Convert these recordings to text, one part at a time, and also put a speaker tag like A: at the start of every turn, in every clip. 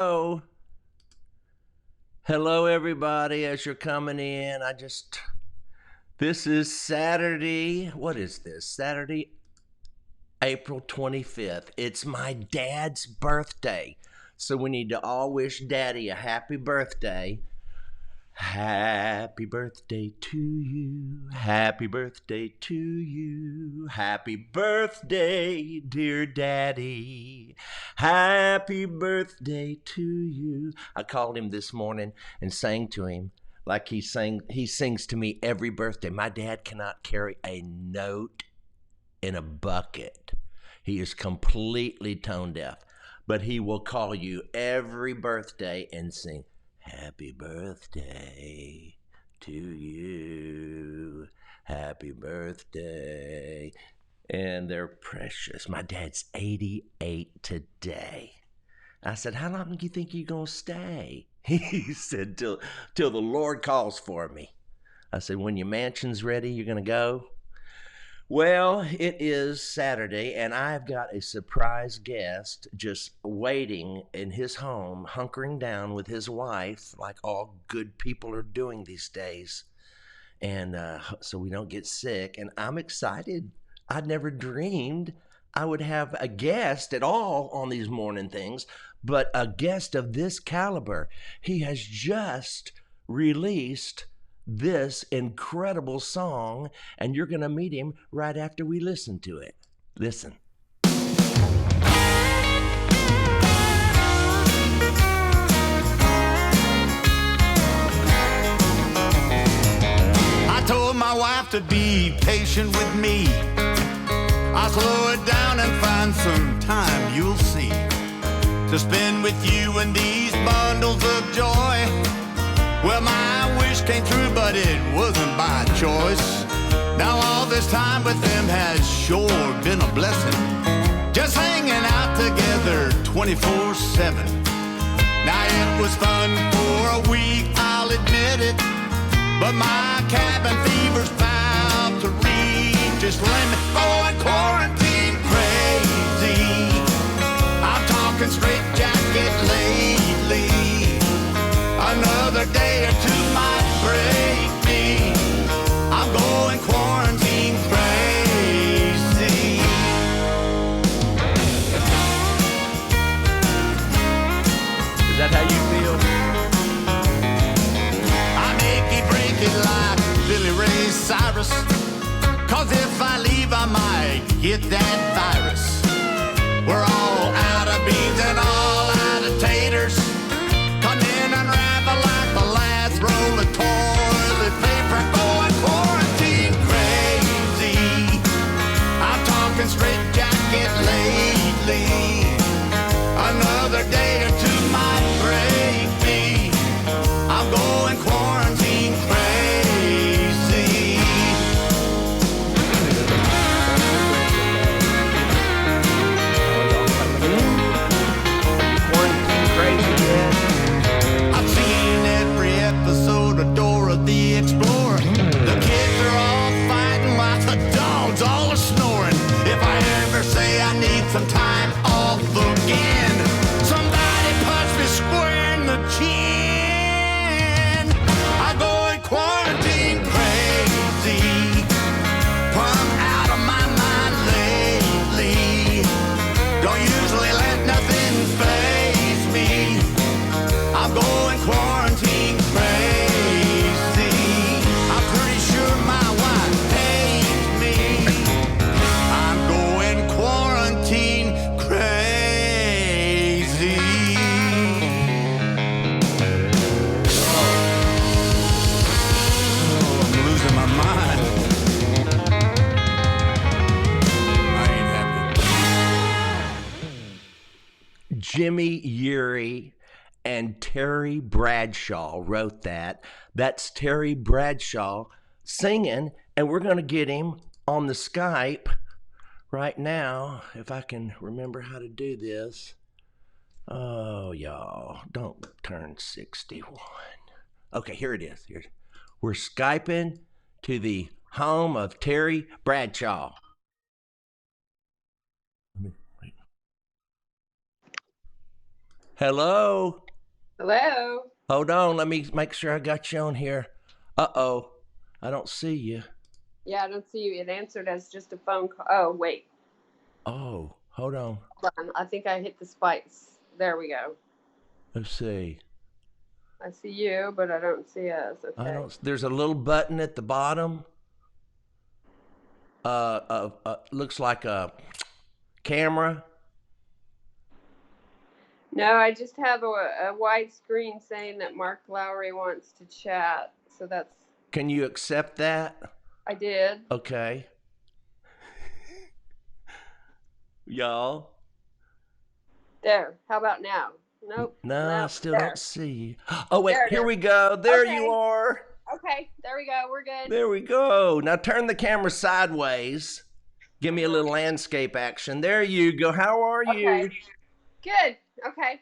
A: Oh, hello everybody as you're coming in. This is Saturday. What is this? Saturday, April 25th. It's my dad's birthday. So we need to all wish Daddy a happy birthday. Happy birthday to you. Happy birthday to you. Happy birthday, dear Daddy. Happy birthday to you. I called him this morning and sang to him like he sings to me every birthday. My dad cannot carry a note in a bucket. He is completely tone deaf, but he will call you every birthday and sing happy birthday to you. Happy birthday. And they're precious. My dad's 88 today. I said, how long do you think you're going to stay? He said, till the Lord calls for me. I said, when your mansion's ready, you're going to go? Well, it is Saturday, and I've got a surprise guest just waiting in his home, hunkering down with his wife, like all good people are doing these days, and so we don't get sick. And I'm excited. I'd never dreamed I would have a guest at all on these morning things, but a guest of this caliber. He has just released this incredible song, and you're going to meet him right after we listen to it. Listen.
B: I told my wife to be patient with me. I'll slow it down and find some time, you'll see, to spend with you in these bundles of joy. Well, my wish came true, but it wasn't by choice. Now all this time with them has sure been a blessing. Just hanging out together 24/7. Now it was fun for a week, I'll admit it, but my cabin fever's about to reach its limit. Going quarantine crazy. I'm talking straight jacket lately. Another day or two might break me. I'm going quarantine crazy.
A: Is that how you feel?
B: I make it break it like Billy Ray Cyrus. Cause if I leave I might get that virus. We're all out of beans and all out of taters. Come in and unravel like the last roll of toilet paper. Going quarantine crazy. I'm talking straight jacket lately. Another day or two might break me. I'm going quarantine crazy.
A: Quarantine crazy yet?
B: I've seen every episode of Dora the Explorer. The kids are all fighting while the dogs all are snoring. If I ever say I need some time off again, somebody punch me square in the chin. I'm going quarantine crazy. I'm out of my mind lately. Don't usually let nothing faze me. I'm going quarantine crazy. I'm pretty sure my wife hates me. I'm going quarantine crazy. Oh, I'm losing my mind. I ain't happy.
A: Jimmy Urey and Terry Bradshaw wrote that. That's Terry Bradshaw singing, and we're going to get him on the Skype right now, if I can remember how to do this. Oh, y'all, don't turn 61. Okay, here it is. We're Skyping to the home of Terry Bradshaw. Hello?
C: Hello?
A: Hold on, let me make sure I got you on here. Uh-oh, I don't see you.
C: Yeah, I don't see you. It answered as just a phone call. Oh, wait.
A: Oh, hold on.
C: Hold on. I think I hit the spikes. There we go.
A: Let's see.
C: I see you, but I don't see us. Okay.
A: There's a little button at the bottom. Looks like a camera.
C: No, I just have a wide screen saying that Mark Lowry wants to chat. So that's.
A: Can you accept that?
C: I did.
A: Okay. Y'all.
C: There. How about now? Nope.
A: No, I still
C: there.
A: don't see you. Oh, wait,
C: There
A: here we go. There
C: Okay.
A: you are.
C: Okay, there we go. We're good.
A: There we go. Now turn the camera sideways. Give me a little landscape action. There you go. How are you?
C: Okay. Good. Okay.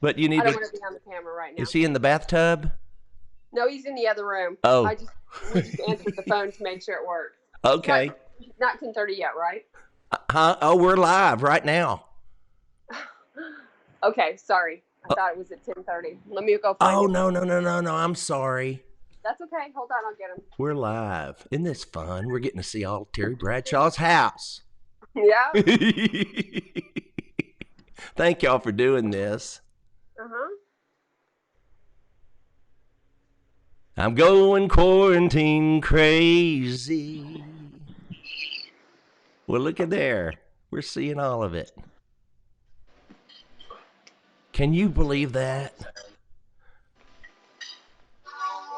A: But you need
C: I don't want to be on the camera right now.
A: Is he in the bathtub?
C: No, he's in the other room.
A: Oh.
C: We just answered the phone to make sure it worked.
A: Okay.
C: Not 10:30 yet, right?
A: Huh? Oh, we're live right now.
C: Okay, sorry. I thought it was at 10:30. Let me go find him.
A: No. I'm sorry.
C: That's okay. Hold on, I'll get him.
A: We're live. Isn't this fun? We're getting to see all Terry Bradshaw's house.
C: Yeah.
A: Thank y'all for doing this.
C: Uh-huh.
A: I'm going quarantine crazy. Well, look at there. We're seeing all of it. Can you believe that?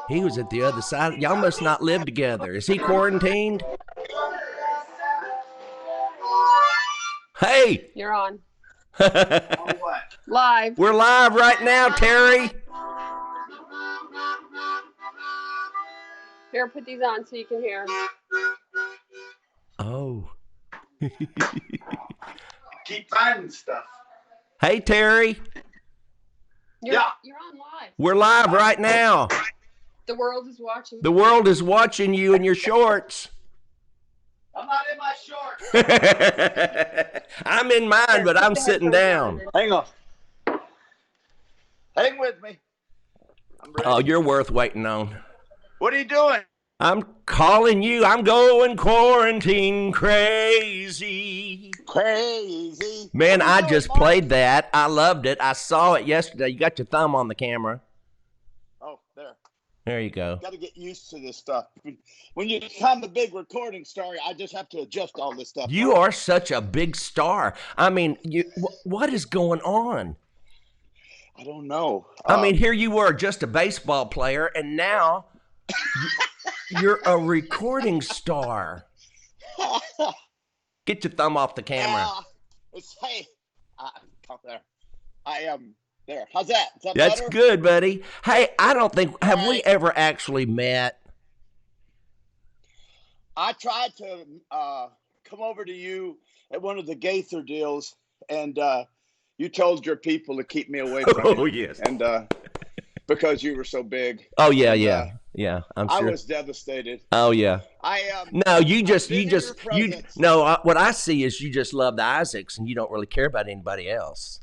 A: He was at the other side. Y'all must not live together. Is he quarantined? Hey!
C: You're on.
B: What?
C: Live.
A: We're live right now, Terry.
C: Here, put these on so you can hear.
A: Oh.
B: Keep finding stuff.
A: Hey, Terry.
C: You're on live.
A: We're live right now.
C: The world is watching.
A: The world is watching you in your shorts.
B: I'm not in my shorts.
A: I'm in mine, but I'm sitting down.
B: Hang on. Hang with me. I'm ready.
A: Oh, you're worth waiting on.
B: What are you doing?
A: I'm calling you. I'm going quarantine crazy.
B: Crazy.
A: Man,
B: What are you
A: I
B: doing,
A: just
B: Mark?
A: played that. I loved it. I saw it yesterday. You got your thumb on the camera.
B: Oh, there.
A: There you go.
B: Got to get used to this stuff. When you become a big recording star, I just have to adjust all this stuff.
A: You are such a big star. I mean, what is going on?
B: I don't know.
A: I mean, here you were just a baseball player, and now you're a recording star. Get your thumb off the camera.
B: Hey, up there. I am there. How's that? Is that
A: That's
B: better?
A: good, buddy. Hey, I don't think, have we ever actually met?
B: I tried to come over to you at one of the Gaither deals, and you told your people to keep me away from
A: Oh,
B: you.
A: yes.
B: And because you were so big.
A: Oh, yeah,
B: And,
A: yeah. I'm sure.
B: I was devastated.
A: Oh, yeah.
B: What
A: I see is you just love the Isaacs and you don't really care about anybody else.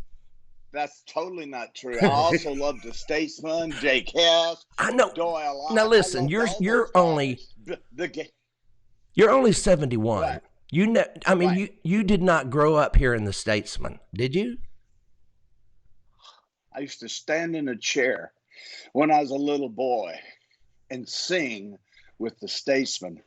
B: That's totally not true. I also love the Statesman, Jake Hess.
A: I know.
B: Doyle.
A: Now listen, you're only 71.
B: Right.
A: You did not grow up here in the Statesman, did you?
B: I used to stand in a chair when I was a little boy and sing with the Statesman.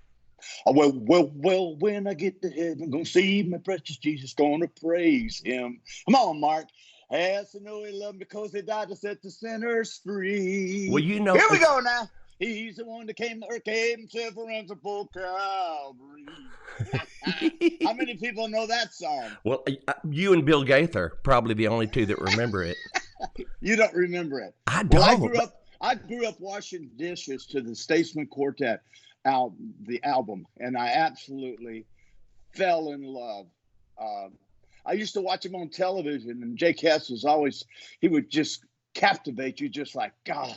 B: Oh, well, when I get to heaven, I'm going to see my precious Jesus, going to praise him. Come on, Mark. Yes, I know he loved me because he died to set the sinners free.
A: Well, you know.
B: Here we go now. He's the one that came himself around the full Calvary. How many people know that song?
A: Well, you and Bill Gaither, probably the only two that remember it.
B: You don't remember it.
A: I don't.
B: Well, I grew up washing dishes to the Statesman Quartet album, and I absolutely fell in love. I used to watch him on television, and Jake Hess he would just captivate you just like God.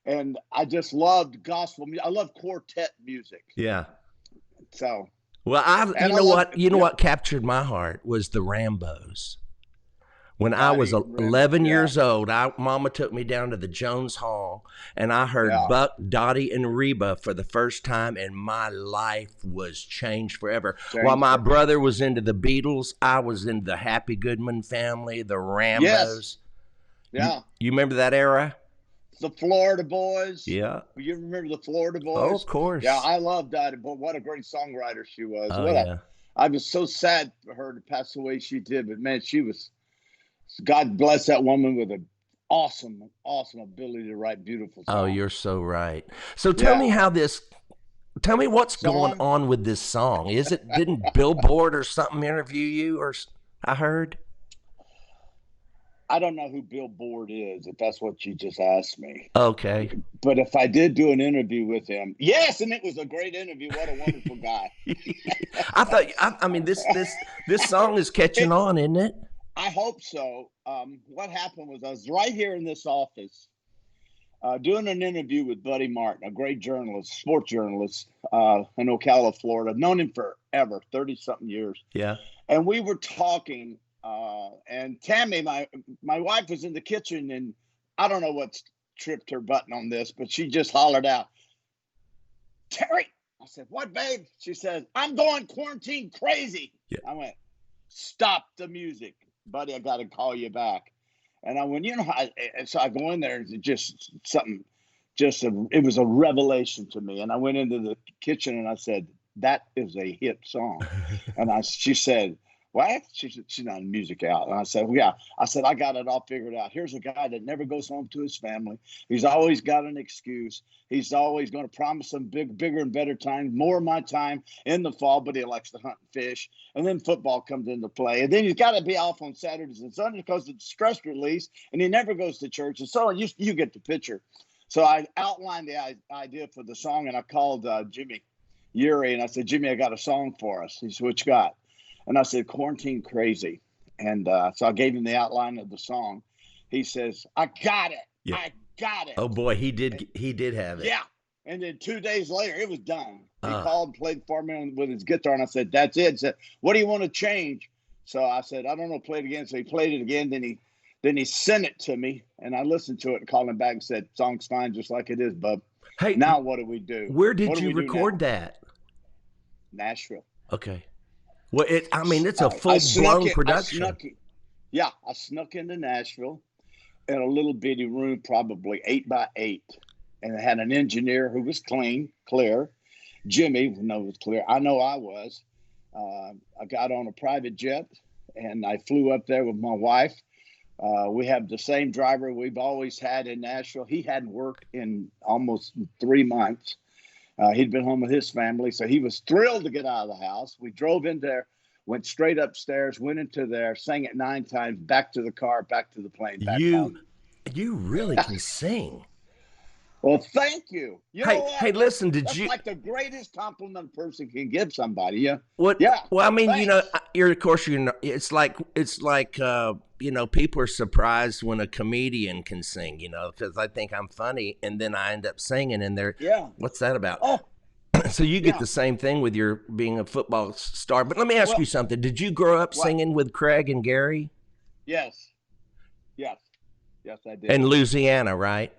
B: And I just loved gospel music. I love quartet music.
A: Yeah.
B: So.
A: Well, you know what captured my heart was the Rambos. When I was
B: Dottie,
A: 11
B: yeah,
A: years old, Mama took me down to the Jones Hall, and I heard
B: yeah.
A: Buck, Dottie, and Reba for the first time, and my life was changed forever. While
B: Changed
A: my
B: it.
A: brother was into the Beatles, I was into the Happy Goodman family, the
B: Yes,
A: Rambos. You,
B: yeah.
A: you remember that era?
B: The Florida Boys.
A: Yeah.
B: You remember the Florida
A: Oh,
B: Boys?
A: of
B: Yeah,
A: course.
B: I love Dottie, but what a great songwriter she was.
A: Oh, yeah.
B: I was so sad for her to pass away. She did, but man, she was. God bless that woman with an awesome, awesome ability to write beautiful songs.
A: Oh, you're so right. So tell
B: Yeah.
A: me tell me what's going
B: Song.
A: on with this song. Didn't Billboard or something interview you, or I heard?
B: I don't know who Bill Board is, if that's what you just asked me.
A: Okay.
B: But if I did do an interview with him, yes, and it was a great interview. What a wonderful guy.
A: I mean, this song is catching on, isn't it?
B: I hope so. What happened was I was right here in this office doing an interview with Buddy Martin, a great journalist, sports journalist in Ocala, Florida. Known him forever, 30-something years.
A: Yeah.
B: And we were talking, and Tammy, my wife, was in the kitchen, and I don't know what's tripped her button on this, but she just hollered out, "Terry!" I said, "What, babe?" She says, "I'm going quarantine crazy."
A: Yeah.
B: I went, "Stop the music, buddy. I got to call you back." And I went, so I go in there, and it just something, it was a revelation to me. And I went into the kitchen and I said, "That is a hit song." And she said, "What?" She said, "She's not a music out." And I said, "Well, yeah." I said, "I got it all figured out. Here's a guy that never goes home to his family. He's always got an excuse. He's always going to promise them bigger and better time, more of my time in the fall, but he likes to hunt and fish. And then football comes into play. And then he's got to be off on Saturdays and Sundays because it's stress release, and he never goes to church." And so you get the picture. So I outlined the idea for the song, and I called Jimmy Uri, and I said, "Jimmy, I got a song for us." He said, "What you got?" And I said, "Quarantine Crazy." And so I gave him the outline of the song. He says, "I got it.
A: Yeah.
B: I got it."
A: Oh boy, he did have it.
B: Yeah. And then 2 days later, it was done. He called, played for me with his guitar, and I said, "That's it." He said, "What do you want to change?" So I said, "I don't know, play it again." So he played it again. Then he sent it to me, and I listened to it and called him back and said, "Song's fine just like it is, bub.
A: Hey,
B: now what do we do?"
A: Where did you record that?
B: Nashville.
A: Okay. Well, it's a full-blown production.
B: I snuck into Nashville in a little bitty room, probably 8 by 8, and it had an engineer who was clear. Jimmy, was clear. I know I was. I got on a private jet, and I flew up there with my wife. We have the same driver we've always had in Nashville. He hadn't worked in almost 3 months. He'd been home with his family, so he was thrilled to get out of the house. We drove in there, went straight upstairs, went into there, sang it 9 times, back to the car, back to the plane, back home.
A: You really can sing.
B: Well, thank you.
A: Hey, listen,
B: That's like the greatest compliment a person can give somebody. Yeah.
A: What?
B: Yeah.
A: Well, I mean,
B: thanks.
A: it's like people are surprised when a comedian can sing, because I think I'm funny, and then I end up singing, and they're,
B: Yeah.
A: "What's that about?"
B: Oh.
A: So you get the same thing with your being a football star. But let me ask you something. Did you grow up singing with Craig and Gary?
B: Yes. Yes, I did.
A: In Louisiana, right?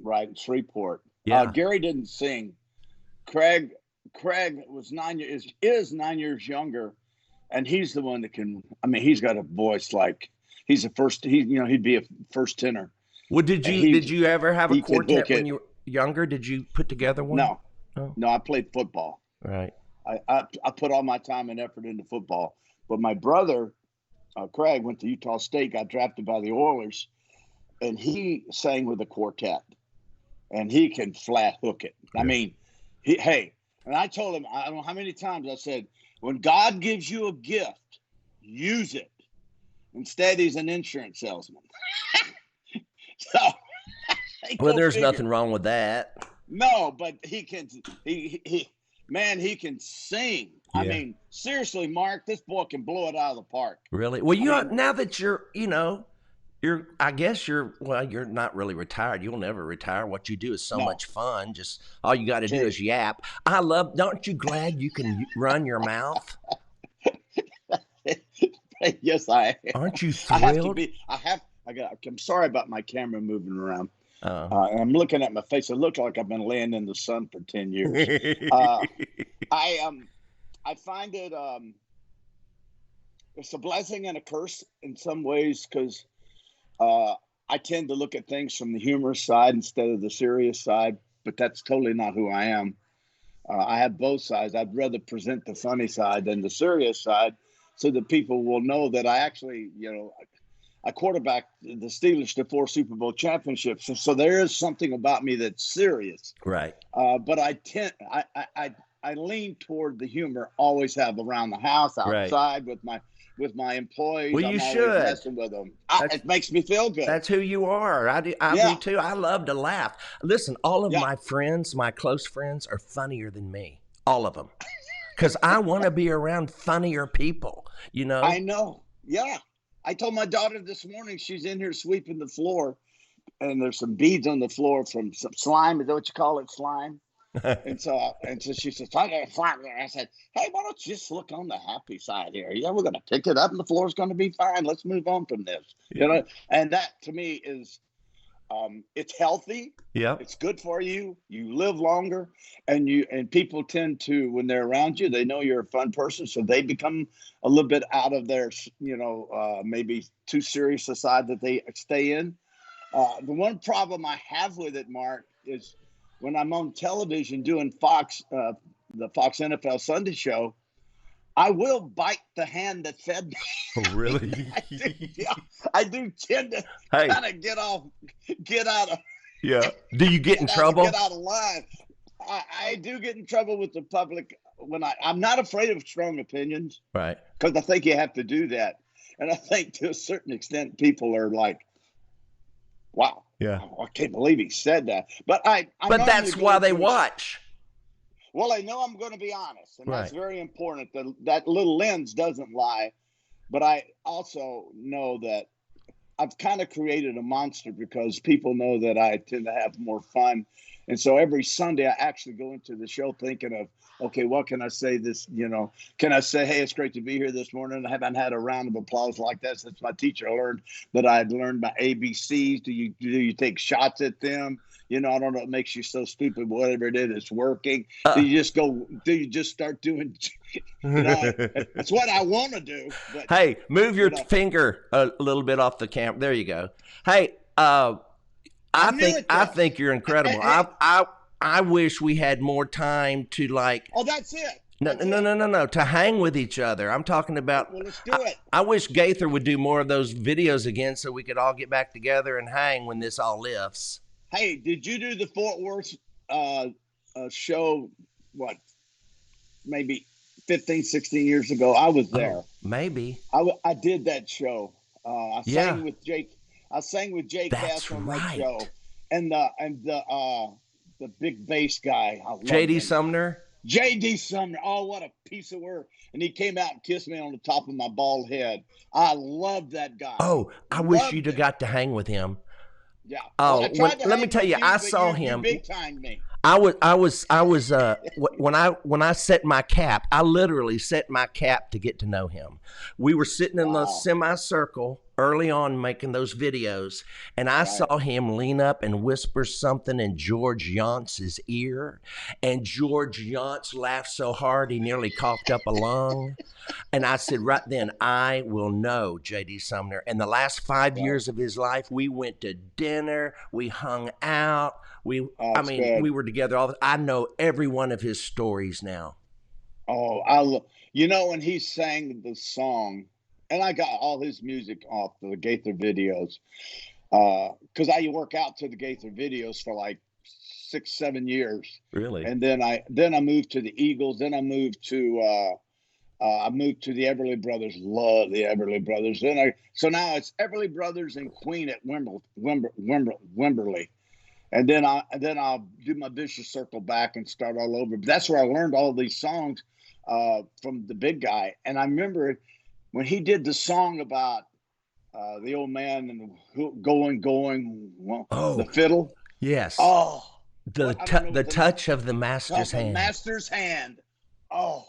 B: Right, in Shreveport.
A: Yeah.
B: Gary didn't sing. Craig was 9 years, is 9 years younger, and he's the one that can. I mean, he's got a voice like he's he'd be a first tenor.
A: Well, did you ever have a quartet when you were younger? Did you put together one?
B: No,
A: Oh.
B: no. I played football.
A: Right.
B: I put all my time and effort into football. But my brother, Craig, went to Utah State, got drafted by the Oilers, and he sang with a quartet. And he can flat hook it. Yeah. I mean, and I told him, I don't know how many times I said, when God gives you a gift, use it. Instead, he's an insurance salesman. So,
A: well, there's nothing wrong with that.
B: No, but he can sing. Yeah. I mean, seriously, Mark, this boy can blow it out of the park.
A: Really? Well, now that you're not really retired. You'll never retire. What you do is so much fun. Just all you got to do is yap. Aren't you glad you can run your mouth?
D: Yes, I am.
A: Aren't you
D: I have to
A: thrilled?
D: be. I'm sorry about my camera moving around.
A: Oh.
D: And I'm looking at my face. It looks like I've been laying in the sun for 10 years. Uh, I find it it's a blessing and a curse in some ways because I tend to look at things from the humorous side instead of the serious side, but that's totally not who I am. I have both sides. I'd rather present the funny side than the serious side so that people will know that I actually, I quarterbacked the Steelers to 4 Super Bowl championships. So there is something about me that's serious.
A: Right.
D: But I lean toward the humor, always have around the house, outside with my employees.
A: Well,
D: I'm
A: you
D: always
A: should.
D: messing with them. It makes me feel good.
A: That's who you are. I do too. I love to laugh. Listen, all of my friends, my close friends, are funnier than me. All of them. Because I want to be around funnier people,
D: I know. Yeah. I told my daughter this morning, she's in here sweeping the floor, and there's some beads on the floor from some slime. Is that what you call it, slime? and so she says, I got slime there. I said, hey, why don't you just look on the happy side here? Yeah, we're going to pick it up, and the floor's going to be fine. Let's move on from this. And that to me is, it's healthy.
A: Yeah,
D: it's good for you. You live longer, and people tend to, when they're around you, they know you're a fun person, so they become a little bit out of their, maybe too serious a side that they stay in. The one problem I have with it, Mark, is when I'm on television doing the Fox NFL Sunday show, I will bite the hand that fed me.
A: Oh, really?
D: I do tend to kind of get out of.
A: Yeah. Do you get in trouble?
D: Get out of line. I do get in trouble with the public when I'm not afraid of strong opinions.
A: Right.
D: Because I think you have to do that. And I think to a certain extent, people are like, wow.
A: Yeah.
D: I can't believe he said that. But
A: But that's why they watch.
D: Well, I know I'm going to be honest, and that's very important. That little lens doesn't lie, but I also know that I've kind of created a monster because people know that I tend to have more fun. And so every Sunday I actually go into the show thinking of, okay, what can I say this, can I say, hey, it's great to be here this morning. I haven't had a round of applause like that since my teacher learned that I'd learned my ABCs. Do you take shots at them? I don't know. It makes you so stupid. Whatever it is, it's working. Do you just start doing? That's what I want to do. But,
A: hey, move your finger a little bit off the camera. There you go. Hey, I think you're incredible. I wish we had more time to like.
D: Oh, that's it.
A: No. To hang with each other. I'm talking about.
D: Well, let's do it.
A: I wish Gaither would do more of those videos again, so we could all get back together and hang when this all lifts.
D: Hey, did you do the Fort Worth show, maybe 15, 16 years ago? I was there.
A: Maybe.
D: I did that show. I sang with Jake. I sang with Jake Cass on that show. And the big bass guy.
A: J.D. Sumner?
D: J.D. Sumner. Oh, what a piece of work. And he came out and kissed me on the top of my bald head. I love that guy.
A: Oh, I wish you'd have got to hang with him.
D: Yeah.
A: Oh, let me tell you, I saw him.
D: Big timed me.
A: When I set my cap, I literally set my cap to get to know him. We were sitting in the semicircle early on making those videos, and I saw him lean up and whisper something in George Younts's ear, and George Younts laughed so hard he nearly coughed up a lung. And I said, right then, I will know J.D. Sumner. And the last 5 years of his life, we went to dinner, we hung out, we were together all the. I know every one of his stories now.
D: Oh, when he sang the song, and I got all his music off the Gaither videos, because I work out to the Gaither videos for like 6-7 years.
A: Really?
D: And then I moved to the Eagles. Then I moved to the Everly Brothers. Love the Everly Brothers. So now it's Everly Brothers and Queen at Wimberley. And then I'll do my vicious circle back and start all over. But that's where I learned all these songs from the big guy. And I remember when he did the song about the old man and the fiddle.
A: Yes.
D: Oh,
A: the touch of the master's hand.
D: The master's hand. Oh,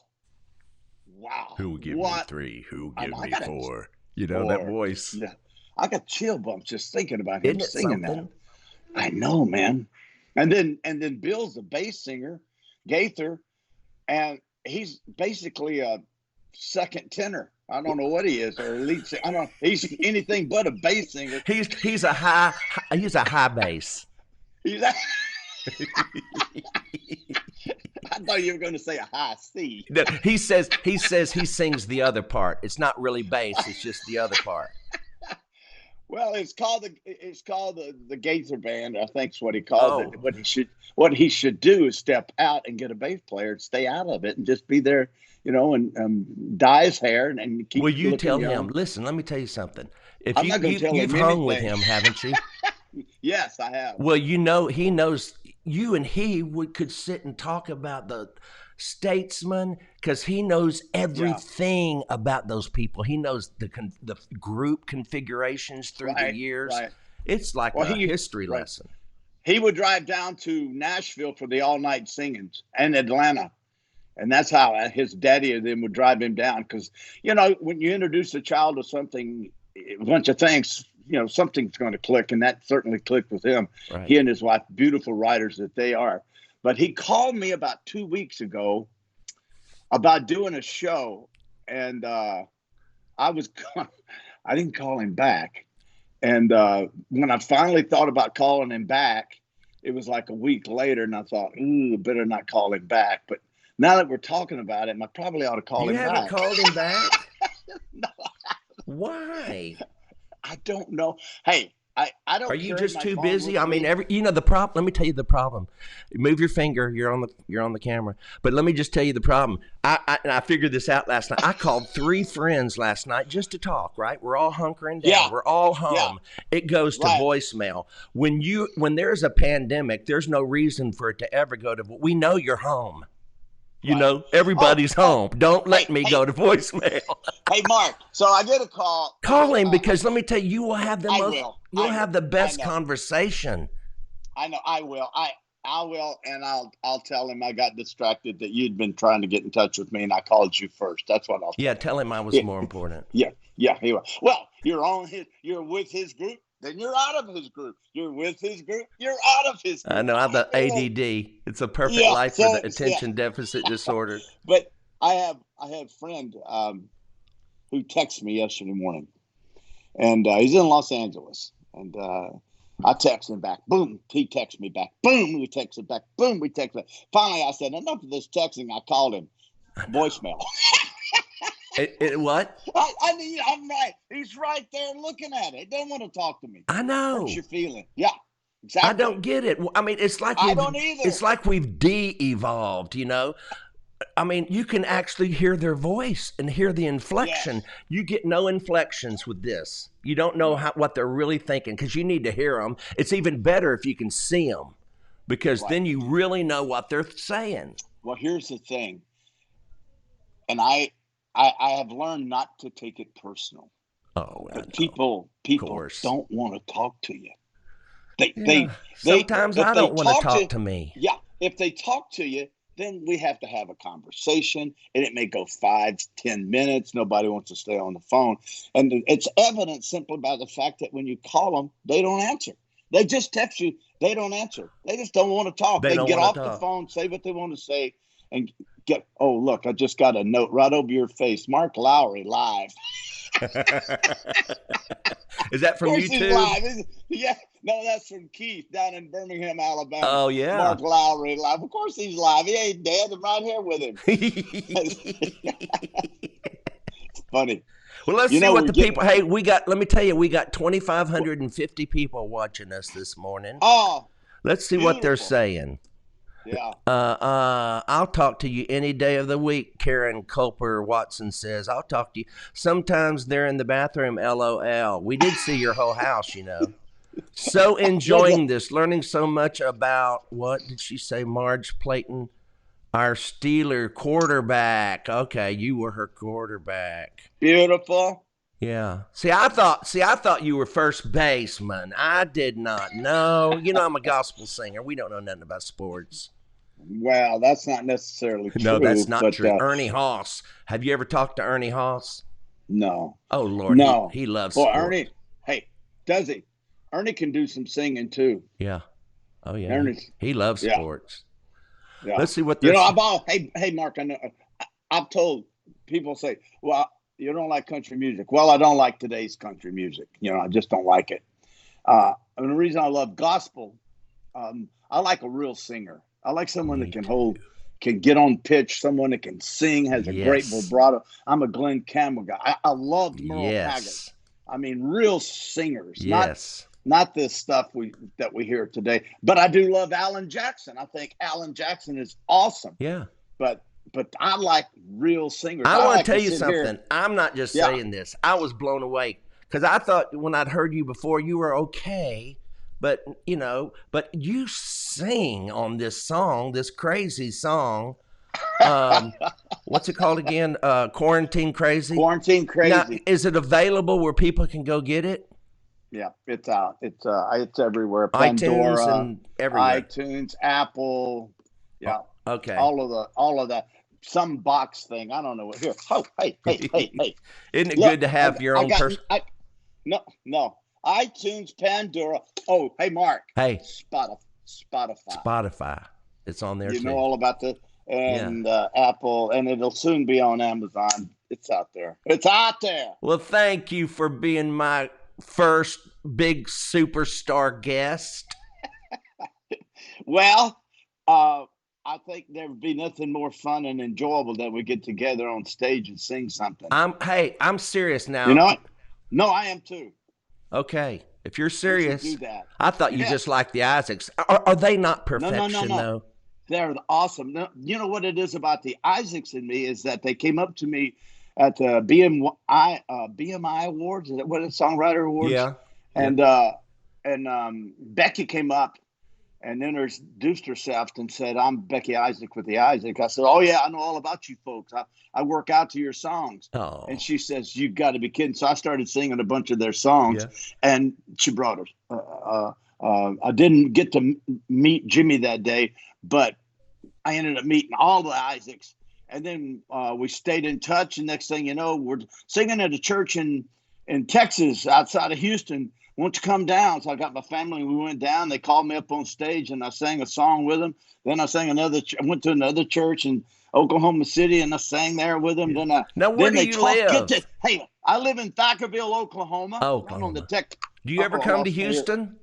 D: wow.
A: Who will give me 3? Who will give me 4? You know, that voice.
D: Yeah. I got chill bumps just thinking about him
A: Isn't it
D: singing
A: something?
D: that. I know, man. And then Bill's the bass singer, Gaither, and he's basically a second tenor. I don't know what he is, or lead singer. I don't know. He's anything but a bass singer.
A: He's a high bass.
D: He's I thought you were going to say a high C.
A: No, he says he sings the other part. It's not really bass. It's just the other part.
D: Well, it's called the Gaither Band. I think is what he calls it. What he should do is step out and get a bass player and stay out of it and just be there, you know, and dye his hair and keep.
A: Will you tell
D: young.
A: him? Listen, let me tell you something. If
D: I'm not gonna tell
A: you've
D: him
A: hung with
D: anything.
A: him, haven't you?
D: Yes, I have.
A: Well, you know, he knows you, and he could sit and talk about the statesman because he knows everything about those people. He knows the group configurations through the years. Right. It's like a history lesson.
D: He would drive down to Nashville for the all-night singings and Atlanta. And that's how his daddy and them would drive him down. Because, you know, when you introduce a child to something, a bunch of things, you know, something's going to click. And that certainly clicked with him. Right. He and his wife, beautiful writers that they are. But he called me about 2 weeks ago about doing a show. And I didn't call him back. And when I finally thought about calling him back, it was like a week later. And I thought, better not call him back. But now that we're talking about it, I probably ought to call him back.
A: You haven't called him back?
D: No.
A: Why?
D: I don't know. Hey, I don't.
A: Are you just too busy? I mean, the problem. Let me tell you the problem. Move your finger. You're on the camera. But let me just tell you the problem. I figured this out last night. I called 3 friends last night just to talk. Right? We're all hunkering down. Yeah. We're all home. Yeah. It goes to voicemail. When there's a pandemic, there's no reason for it to ever go to. We know you're home. You know, everybody's home. Don't let me go to voicemail.
D: Hey, Mark. So I get a call.
A: Call him because let me tell you, you will have the you'll have the best conversation.
D: I know. I will. I will, and I'll tell him I got distracted that you'd been trying to get in touch with me, and I called you first. That's what I'll.
A: Yeah, tell him I was more important.
D: Yeah, he will. Well, you're with his group. Then you're out of his group. You're with his group. You're out of his group.
A: I know. I'm the ADD. It's a perfect life for the attention deficit disorder.
D: But I have a friend who texted me yesterday morning, and he's in Los Angeles. And I text him back. Boom. He texts me back. Boom. We text him back. Boom. We text him. Finally, I said, enough of this texting. I called him. Voicemail.
A: What?
D: I'm right. He's right there looking at it. He doesn't want to talk to me.
A: I know.
D: Hurts your feeling. Yeah, exactly.
A: I don't get it. I mean, it's like
D: I don't either.
A: It's like we've de-evolved, you know? I mean, you can actually hear their voice and hear the inflection. Yes. You get no inflections with this. You don't know what they're really thinking because you need to hear them. It's even better if you can see them because then you really know what they're saying.
D: Well, here's the thing. And I have learned not to take it personal.
A: Oh,
D: but people don't want to talk to you.
A: Sometimes I don't want to talk to me.
D: Yeah, if they talk to you, then we have to have a conversation, and it may go 5-10 minutes. Nobody wants to stay on the phone, and it's evident simply by the fact that when you call them, they don't answer. They just text you. They don't answer. They just don't want to talk. They get off the phone, say what they want to say, and get. Oh, look! I just got a note right over your face. Mark Lowry live.
A: Is that from YouTube?
D: Yeah, no, that's from Keith down in Birmingham, Alabama.
A: Oh yeah,
D: Mark Lowry live. Of course he's live. He ain't dead. I'm right here with him. It's funny.
A: Well, let's see what the people. Hey, let me tell you, we got 2,550 people watching us this morning.
D: Oh,
A: let's see what they're saying.
D: Yeah.
A: I'll talk to you any day of the week, Karen Culper Watson says. I'll talk to you. Sometimes they're in the bathroom, LOL. We did see your whole house, you know. So enjoying this, learning so much about, what did she say, Marge Playton, our Steeler quarterback. Okay, you were her quarterback.
D: Beautiful.
A: Yeah. See, I thought you were first baseman. I did not know. You know, I'm a gospel singer. We don't know nothing about sports.
D: Well, that's not necessarily true.
A: No, that's not
D: but,
A: true. Ernie Haas. Have you ever talked to Ernie Haas?
D: No.
A: Oh, Lord.
D: No.
A: He loves
D: Well,
A: sports.
D: Ernie, hey, does he? Ernie can do some singing too.
A: Yeah. Oh, yeah.
D: Ernie's,
A: He loves
D: yeah.
A: sports.
D: Yeah.
A: Let's see what
D: You
A: this.
D: know, hey, Mark, I know, I've told people say, well, you don't like country music. Well, I don't like today's country music. You know, I just don't like it. And the reason I love gospel, I like a real singer. I like someone that can get on pitch, someone that can sing, has a great vibrato. I'm a Glenn Campbell guy. I loved Merle Haggard. I mean, real singers.
A: Yes.
D: Not this stuff that we hear today. But I do love Alan Jackson. I think Alan Jackson is awesome.
A: Yeah.
D: But I like real singers.
A: I want
D: like
A: to tell you something.
D: Here.
A: I'm not just saying this. I was blown away because I thought when I'd heard you before, you were okay. But, you know, you sing on this song, this crazy song. What's it called again? Quarantine Crazy?
D: Quarantine Crazy.
A: Now, is it available where people can go get it?
D: Yeah, it's out. It's everywhere.
A: Pandora,
D: iTunes
A: and everywhere.
D: iTunes, Apple. Yeah.
A: Okay.
D: All of that. Some box thing. I don't know what. Here. Oh, hey.
A: Isn't it
D: Look,
A: good to have your own person?
D: No. iTunes, Pandora. Oh, hey, Mark.
A: Hey.
D: Spotify.
A: It's on there
D: you
A: too.
D: know all about the Apple, and it'll soon be on Amazon. It's out there.
A: Well, thank you for being my first big superstar guest.
D: Well, I think there would be nothing more fun and enjoyable than we get together on stage and sing something.
A: I'm serious now.
D: You know what? No, I am too.
A: Okay. If you're serious,
D: do that.
A: I thought you just liked the Isaacs. Are they not perfection,
D: No.
A: though?
D: They're awesome. No, you know what it is about the Isaacs and me is that they came up to me at the BMI Awards. Is that what it's Songwriter Awards?
A: Yeah.
D: And Becky came up and introduced herself and said, "I'm Becky Isaac with the Isaac." I said, "Oh yeah, I know all about you folks. I work out to your songs."
A: Oh.
D: And she says, "You got to be kidding!" So I started singing a bunch of their songs, and she brought her. I didn't get to meet Jimmy that day, but I ended up meeting all the Isaacs. And then we stayed in touch. And next thing you know, we're singing at a church in Texas outside of Houston. Won't you come down? So I got my family and we went down. They called me up on stage and I sang a song with them. Then I sang I went to another church in Oklahoma City and I sang there with them.
A: Now, where do you live?
D: Hey, I live in Thackerville, Oklahoma.
A: Oklahoma.
D: On the tech.
A: Do you ever come to Houston?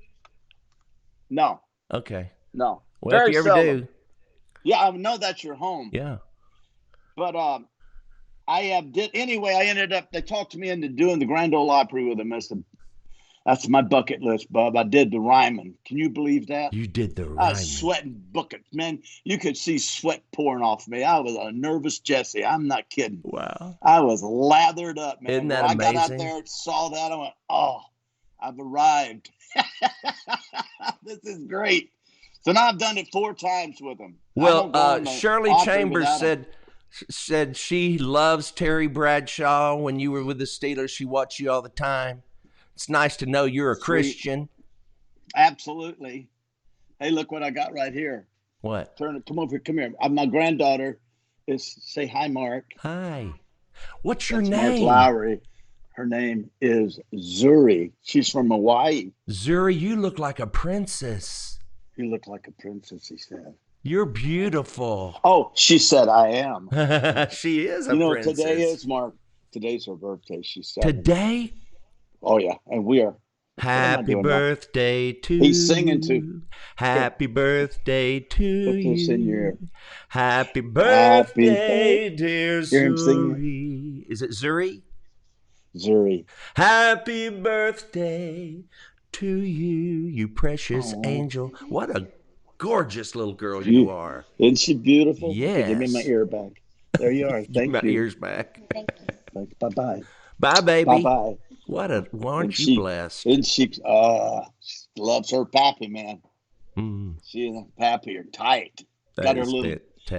D: No.
A: Okay.
D: No.
A: Well,
D: Very
A: if you ever
D: seldom.
A: do.
D: Yeah, I know that's your home.
A: Yeah.
D: But I ended up, they talked to me into doing the Grand Ole Opry with them. That's my bucket list, Bub. I did the Ryman. Can you believe that?
A: You did the Ryman.
D: I was sweating buckets, man. You could see sweat pouring off me. I was a nervous Jesse. I'm not kidding.
A: Wow.
D: I was lathered up, man.
A: Isn't that amazing?
D: I got out there, saw that, I went, oh, I've arrived. This is great. So now I've done it 4 times with them.
A: Well, Shirley Chambers said she loves Terry Bradshaw. When you were with the Steelers, she watched you all the time. It's nice to know you're a Christian.
D: Absolutely. Hey, look what I got right here.
A: What?
D: Come over here. Come here. My granddaughter say hi, Mark.
A: Hi. What's your name?
D: Mark Lowry. Her name is Zuri. She's from Hawaii.
A: Zuri, you look like a princess.
D: You look like a princess, he said.
A: You're beautiful.
D: Oh, she said I am.
A: She is a princess.
D: Today is Mark. Today's her birthday. She said.
A: Today?
D: Oh, yeah. And we are.
A: Happy birthday to you.
D: He's singing too.
A: Happy birthday to
D: Put this in your
A: you. Happy birthday, dear Zuri. Is it Zuri?
D: Zuri.
A: Happy birthday to you, you precious angel. What a gorgeous little girl you are.
D: Isn't she beautiful?
A: Yes.
D: Give me my ear back. There you are. Thank
A: my
D: you.
A: ears back.
D: Thanks. Bye-bye.
A: Bye, baby.
D: Bye-bye.
A: Aren't you blessed?
D: And she loves her pappy, man.
A: Mm.
D: She and pappy are tight. Got her little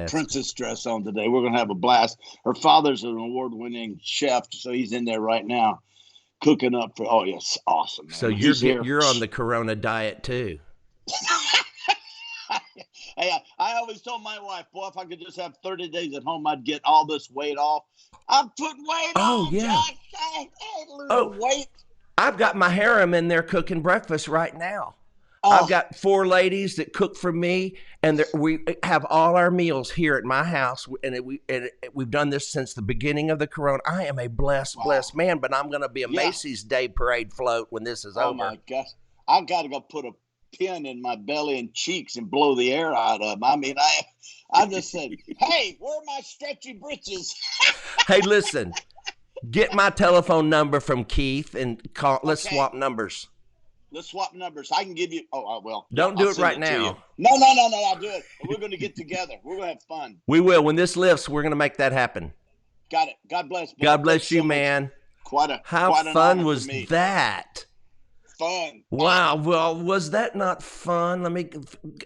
D: princess dress on today. We're going to have a blast. Her father's an award-winning chef, so he's in there right now cooking up for, oh, yes, awesome. Man.
A: So you're on the Corona diet, too.
D: Hey, I always told my wife, boy, if I could just have 30 days at home, I'd get all this weight off. I'm putting weight
A: Oh,
D: on,
A: yeah.
D: Jack. I ain't
A: Oh,
D: losing weight.
A: I've got my harem in there cooking breakfast right now. I've
D: Oh,
A: got 4 ladies that cook for me, and we have all our meals here at my house. And we've done this since the beginning of the corona. I am a blessed man, but I'm going to be a
D: yeah.
A: Macy's Day Parade float when this is over.
D: Oh, my gosh. I've got to go put a pin in my belly and cheeks and blow the air out of them. I mean, I just said, hey, where are my stretchy britches?
A: Hey, listen, get my telephone number from Keith and call. Let's
D: Okay.
A: swap numbers.
D: Let's swap numbers. I can give you. Oh, I will.
A: Don't do it right now.
D: No. I'll do it. We're going to get together. We're going to have fun.
A: We will. When this lifts, we're going to make that happen.
D: Got it. God bless.
A: God bless you, man. How fun was that?
D: Fun.
A: Wow. Well, was that not fun?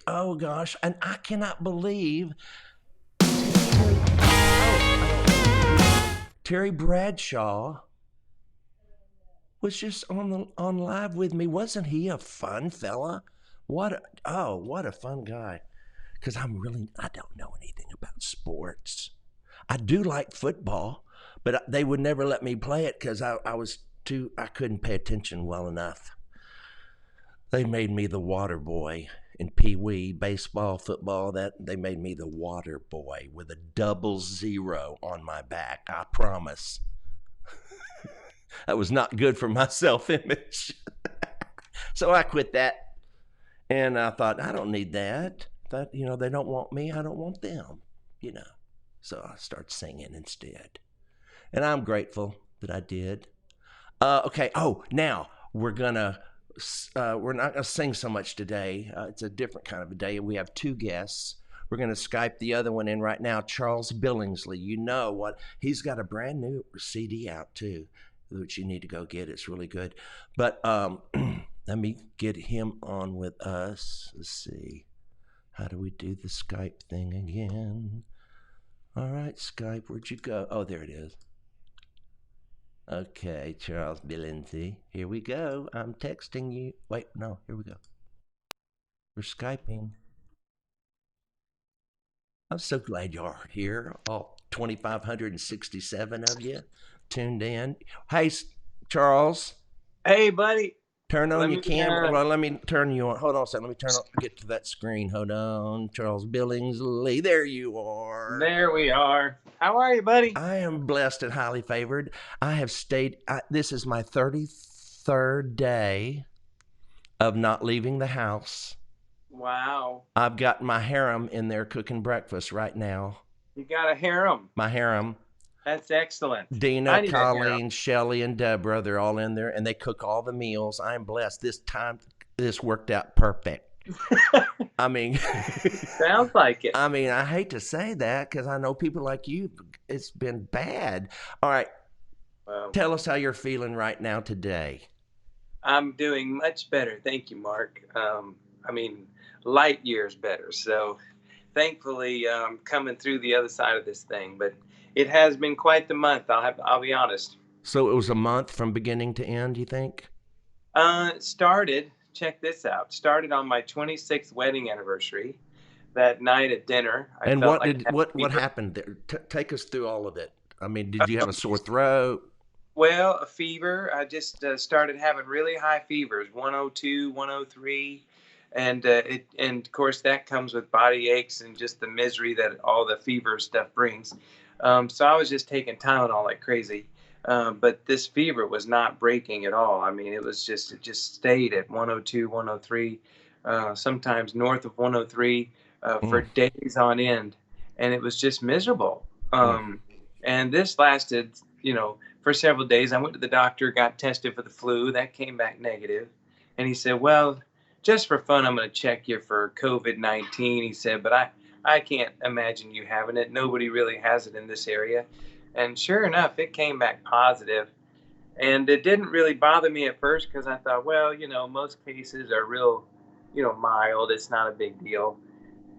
A: Oh gosh. And I cannot believe Terry Bradshaw was just on live with me. Wasn't he a fun fella? What a fun guy. Because I don't know anything about sports. I do like football, but they would never let me play it because I couldn't pay attention well enough. They made me the water boy in Pee Wee, baseball, football, they made me the water boy with a 00 on my back, I promise. That was not good for my self-image. So I quit that. And I thought, I don't need that. They don't want me, I don't want them, So I started singing instead. And I'm grateful that I did. Okay, now we're not gonna sing so much today. It's a different kind of a day. We have 2 guests. We're gonna Skype the other one in right now, Charles Billingsley. You know what? He's got a brand new CD out too, which you need to go get. It's really good. But let me get him on with us. Let's see. How do we do the Skype thing again? All right, Skype, where'd you go? Oh, there it is. Okay, Charles Billingsley. Here we go. I'm texting you. Wait, no, here we go. We're Skyping. I'm so glad you're here. All 2,567 of you tuned in. Hey, Charles.
E: Hey, buddy.
A: Turn on your camera. Well, let me turn you on. Hold on a second. Let me get to that screen. Hold on. Charles Billingsley. There you are.
E: There we are. How are you, buddy?
A: I am blessed and highly favored. I have stayed. This is my 33rd day of not leaving the house.
E: Wow.
A: I've got my harem in there cooking breakfast right now.
E: You got a harem.
A: My harem.
E: That's excellent.
A: Dina, Colleen, Shelly, and Deborah, they're all in there, and they cook all the meals. I'm blessed. This worked out perfect. I mean,
E: sounds like it.
A: I mean, I hate to say that because I know people like you, it's been bad. All right. Tell us how you're feeling right now today.
E: I'm doing much better. Thank you, Mark. I mean, light years better. So thankfully, coming through the other side of this thing, but it has been quite the month. I'll be honest.
A: So it was a month from beginning to end, you think?
E: Check this out. Started on my 26th wedding anniversary. That night at dinner.
A: And what happened there? Take us through all of it. I mean, did you have a sore throat?
E: Well, a fever. I just started having really high fevers, 102, 103. And of course, that comes with body aches and just the misery that all the fever stuff brings. So I was just taking Tylenol like crazy. But this fever was not breaking at all. I mean, it just stayed at 102, 103, sometimes north of 103 for days on end. And it was just miserable. And this lasted, for several days. I went to the doctor, got tested for the flu. That came back negative. And he said, well, just for fun, I'm going to check you for COVID-19. He said, but I can't imagine you having it. Nobody really has it in this area. And sure enough, it came back positive. And it didn't really bother me at first because I thought, well, most cases are real, mild. It's not a big deal.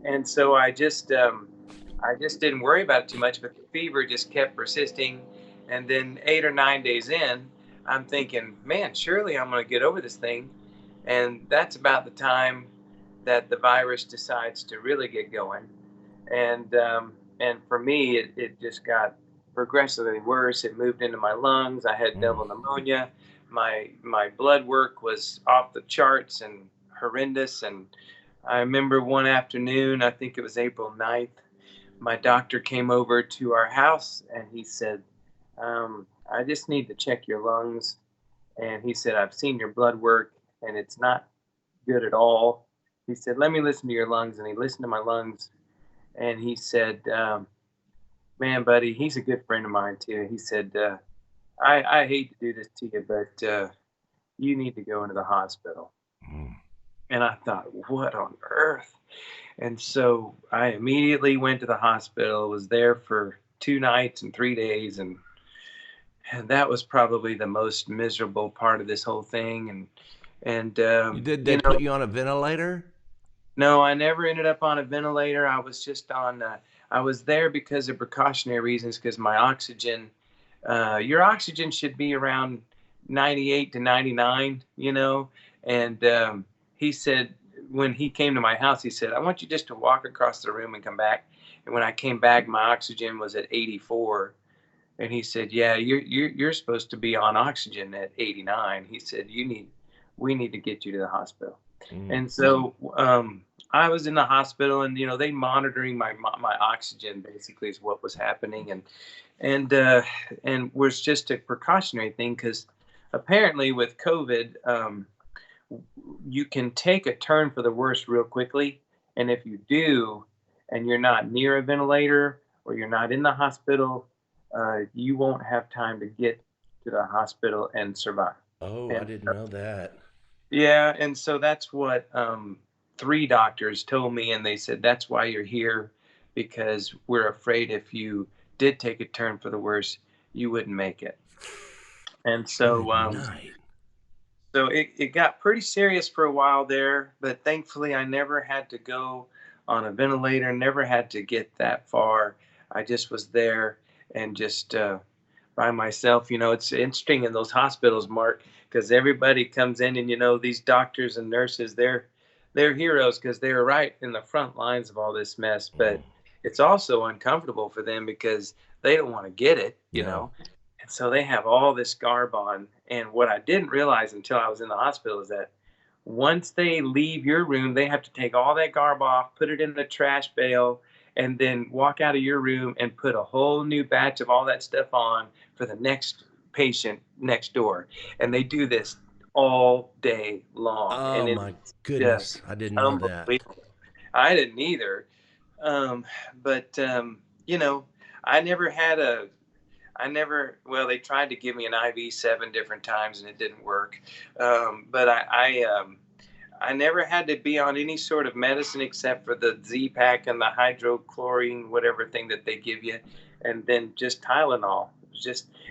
E: And so I just didn't worry about it too much, but the fever just kept persisting. And then 8 or 9 days in, I'm thinking, man, surely I'm going to get over this thing. And that's about the time that the virus decides to really get going. And for me, it just got progressively worse. It moved into my lungs. I had double pneumonia. My blood work was off the charts and horrendous. And I remember one afternoon, I think it was April 9th, my doctor came over to our house and he said, I just need to check your lungs. And he said, I've seen your blood work and it's not good at all. He said, let me listen to your lungs. And he listened to my lungs and he said, man, buddy, he's a good friend of mine too. He said, I hate to do this to you, but you need to go into the hospital. And I thought, what on earth? And so I immediately went to the hospital, was there for 2 nights and 3 days. And that was probably the most miserable part of this whole thing. And
A: Did they put you on a ventilator?
E: No, I never ended up on a ventilator. I was just on, I was there because of precautionary reasons, because my oxygen, your oxygen should be around 98 to 99, and he said, when he came to my house, he said, I want you just to walk across the room and come back. And when I came back, my oxygen was at 84. And he said, yeah, you're supposed to be on oxygen at 89. He said, we need to get you to the hospital. And so I was in the hospital, and they monitoring my oxygen basically is what was happening, and was just a precautionary thing, because apparently with COVID, you can take a turn for the worse real quickly, and if you do, and you're not near a ventilator or you're not in the hospital, you won't have time to get to the hospital and survive.
A: Oh, I didn't know that.
E: Yeah, and so that's what 3 doctors told me, and they said, that's why you're here, because we're afraid if you did take a turn for the worse, you wouldn't make it. And so so it got pretty serious for a while there, but thankfully I never had to go on a ventilator, never had to get that far. I just was there and just by myself. It's interesting in those hospitals, Mark, because everybody comes in, and these doctors and nurses, they're heroes because they're right in the front lines of all this mess. But it's also uncomfortable for them because they don't want to get it, you know. And so they have all this garb on. And what I didn't realize until I was in the hospital is that once they leave your room, they have to take all that garb off, put it in the trash bale, and then walk out of your room and put a whole new batch of all that stuff on for the next patient next door. And they do this all day long.
A: Oh, my goodness. I didn't know that.
E: I didn't either. But I never had they tried to give me an IV 7 different times and it didn't work. But I never had to be on any sort of medicine except for the Z-Pack and the hydrochlorine, whatever thing that they give you, and then just Tylenol.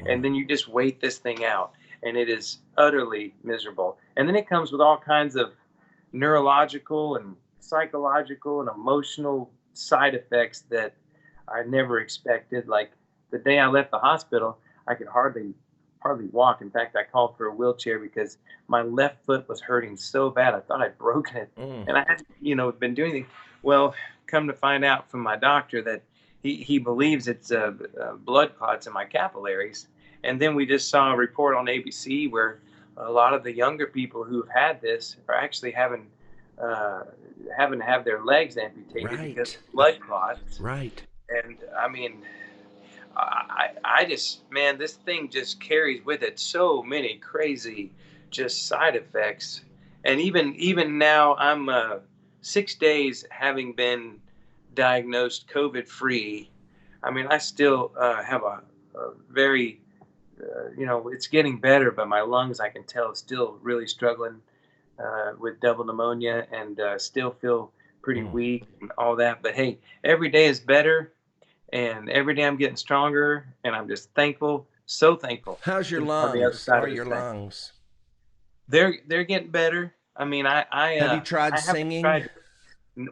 E: And then you just wait this thing out, and it is utterly miserable. And then it comes with all kinds of neurological and psychological and emotional side effects that I never expected. Like the day I left the hospital, I could hardly walk. In fact, I called for a wheelchair because my left foot was hurting so bad. I thought I'd broken it. And I hadn't, been doing anything. Well, come to find out from my doctor that he believes it's blood clots in my capillaries. And then we just saw a report on ABC where a lot of the younger people who've had this are actually having to have their legs amputated because of blood clots.
A: Right.
E: And I mean, I just, man, this thing just carries with it so many crazy just side effects. And even now, I'm 6 days having been diagnosed COVID free. I mean, I still have a very, it's getting better, but my lungs, I can tell, still really struggling with double pneumonia, and still feel pretty weak and all that. But hey, every day is better. And every day I'm getting stronger, and I'm just thankful, so thankful.
A: How's your lungs? How are your lungs?
E: They're getting better. I mean, I
A: have you tried singing?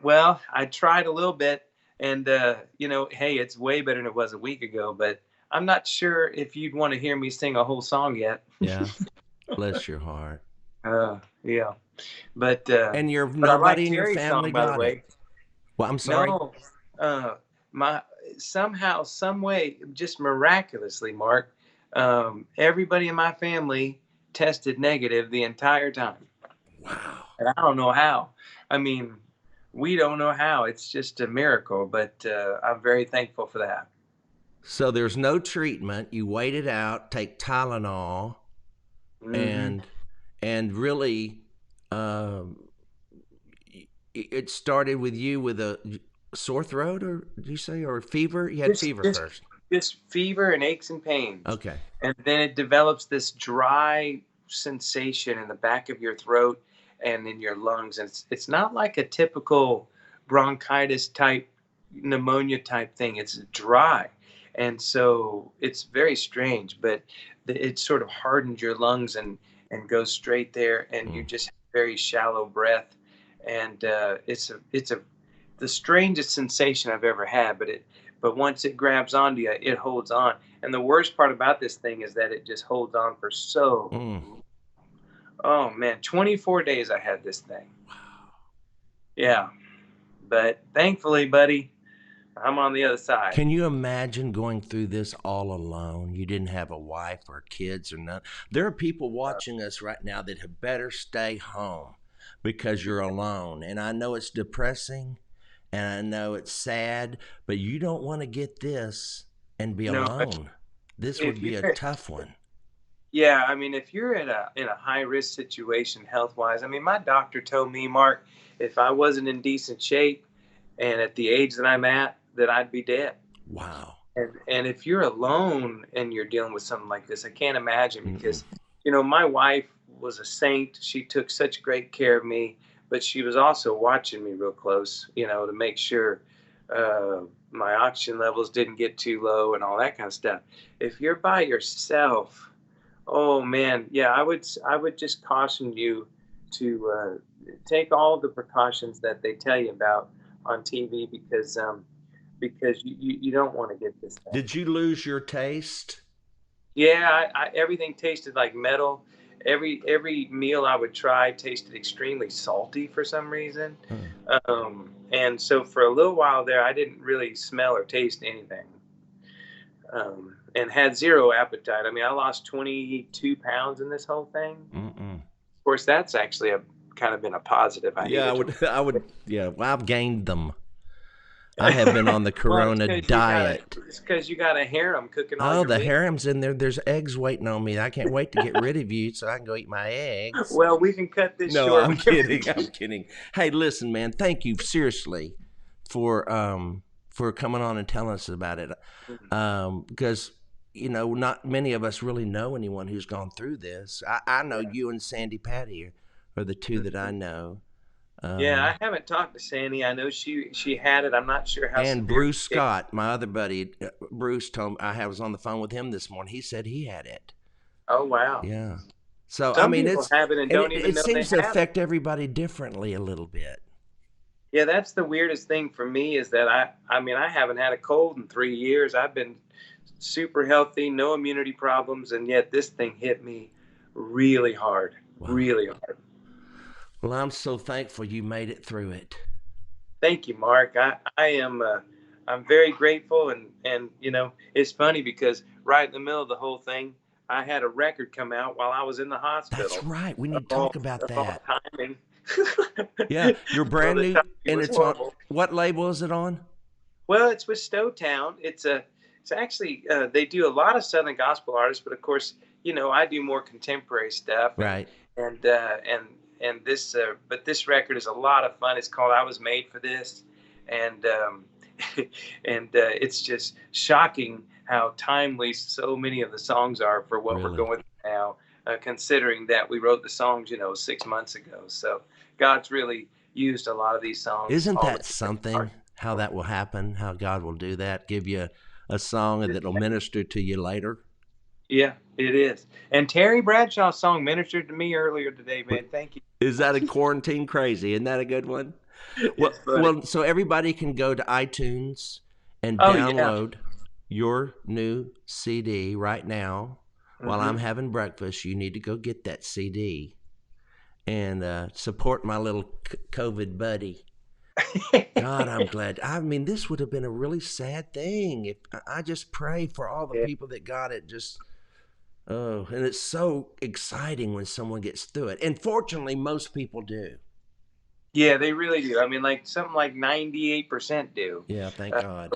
E: Well, I tried a little bit, and hey, it's way better than it was a week ago. But I'm not sure if you'd want to hear me sing a whole song yet.
A: Yeah, bless your heart.
E: Yeah. But
A: And
E: I like
A: nobody in your
E: Terry's
A: family
E: song, by the
A: got it.
E: way.
A: Well, I'm sorry.
E: No, uh, my somehow, some way, just miraculously, Mark, everybody in my family tested negative the entire time,
A: Wow.
E: and I don't know how. I mean, we don't know how. It's just a miracle, but I'm very thankful for that.
A: So there's no treatment. You wait it out, take Tylenol,
E: Hmm.
A: and really, um, it started with you with a sore throat, or did you say, or fever? You had
E: Just,
A: fever
E: just,
A: first.
E: just fever and aches and pains,
A: Okay.
E: and then it develops this dry sensation in the back of your throat and in your lungs. And it's not like a typical bronchitis type, pneumonia type thing. It's dry, and so it's very strange. But it sort of hardens your lungs and goes straight there, and you
A: Mm.
E: just have very shallow breath. And it's the strangest sensation I've ever had. But once it grabs onto you, it holds on. And the worst part about this thing is that it just holds on for so,
A: Mm.
E: oh man, 24 days I had this thing. Yeah. But thankfully, buddy, I'm on the other side.
A: Can you imagine going through this all alone? You didn't have a wife or kids or none. There are people watching us right now that had better stay home because you're alone. And I know it's depressing and I know it's sad, but you don't want to get this and be
E: No,
A: alone. This
E: if
A: would be a
E: you're,
A: tough one.
E: yeah, I mean, if you're in a high risk situation health wise, I mean, my doctor told me, Mark, if I wasn't in decent shape and at the age that I'm at, that I'd be dead.
A: Wow.
E: And if you're alone and you're dealing with something like this, I can't imagine
A: Mm-mm.
E: because, my wife was a saint. She took such great care of me, but she was also watching me real close, to make sure uh, my oxygen levels didn't get too low and all that kind of stuff. If you're by yourself, oh man, yeah, I would just caution you to take all the precautions that they tell you about on TV because you don't want to get this thing.
A: Did you lose your taste?
E: Yeah, everything tasted like metal. Every meal I would try tasted extremely salty for some reason.
A: Hmm.
E: And so for a little while there, I didn't really smell or taste anything, and had zero appetite. I mean, I lost 22 pounds in this whole thing.
A: Mm-mm.
E: Of course, that's actually a kind of been a positive. I
A: Yeah,
E: needed to.
A: yeah, well, I've gained them. I have been on the
E: Well,
A: Corona diet.
E: it's because you got a harem cooking all
A: Oh,
E: your
A: the
E: meals.
A: harem's in there. There's eggs waiting on me. I can't wait to get rid of you so I can go eat my eggs.
E: Well, we can cut this
A: No,
E: short.
A: I'm kidding. I'm kidding. Hey, listen, man. Thank you seriously for coming on and telling us about it. Because not many of us really know anyone who's gone through this. I know you and Sandy Patty are the two that I know.
E: Yeah, I haven't talked to Sandy. I know she had it. I'm not sure how
A: And
E: severe.
A: Bruce Scott, my other buddy, Bruce told me, I was on the phone with him this morning. He said he had it.
E: Oh wow.
A: Yeah. So I
E: Some
A: mean,
E: people have it and don't even
A: it
E: know they
A: seems to
E: have it.
A: affect everybody differently a little bit.
E: Yeah, that's the weirdest thing for me is that I mean I haven't had a cold in 3 years. I've been super healthy, no immunity problems, and yet this thing hit me really hard.
A: Wow.
E: Really hard.
A: Well, I'm so thankful you made it through it.
E: Thank you, Mark. I am I'm very grateful and it's funny because right in the middle of the whole thing, I had a record come out while I was in the hospital.
A: That's right. We need to talk about that.
E: Timing.
A: Yeah, you're brand
E: The
A: new,
E: timing
A: and
E: was
A: it's on.
E: horrible.
A: What label is it on?
E: Well, it's with Stowtown. It's actually they do a lot of Southern gospel artists, but of course, I do more contemporary stuff.
A: Right.
E: And this, but this record is a lot of fun. It's called "I Was Made for This," and it's just shocking how timely so many of the songs are for what we're
A: Really?
E: going through now. Considering that we wrote the songs, 6 months ago, so God's really used a lot of these songs.
A: Isn't
E: all
A: that
E: the-
A: something? How that will happen? How God will do that? Give you a song that'll minister to you later.
E: Yeah, it is. And Terry Bradshaw's song ministered to me earlier today, man. Thank you.
A: Is that a quarantine crazy? Isn't that a good one?
E: It's funny.
A: So everybody can go to iTunes and
E: Oh, yeah.
A: download your new CD right now. While I'm having breakfast, you need to go get that CD. and support my little COVID buddy. God, I'm glad. I mean, this would have been a really sad thing if I just pray for all the people that got it. And it's so exciting when someone gets through it. And fortunately, most people do.
E: Yeah, they really do. I mean, like something like 98% do.
A: Yeah, thank God.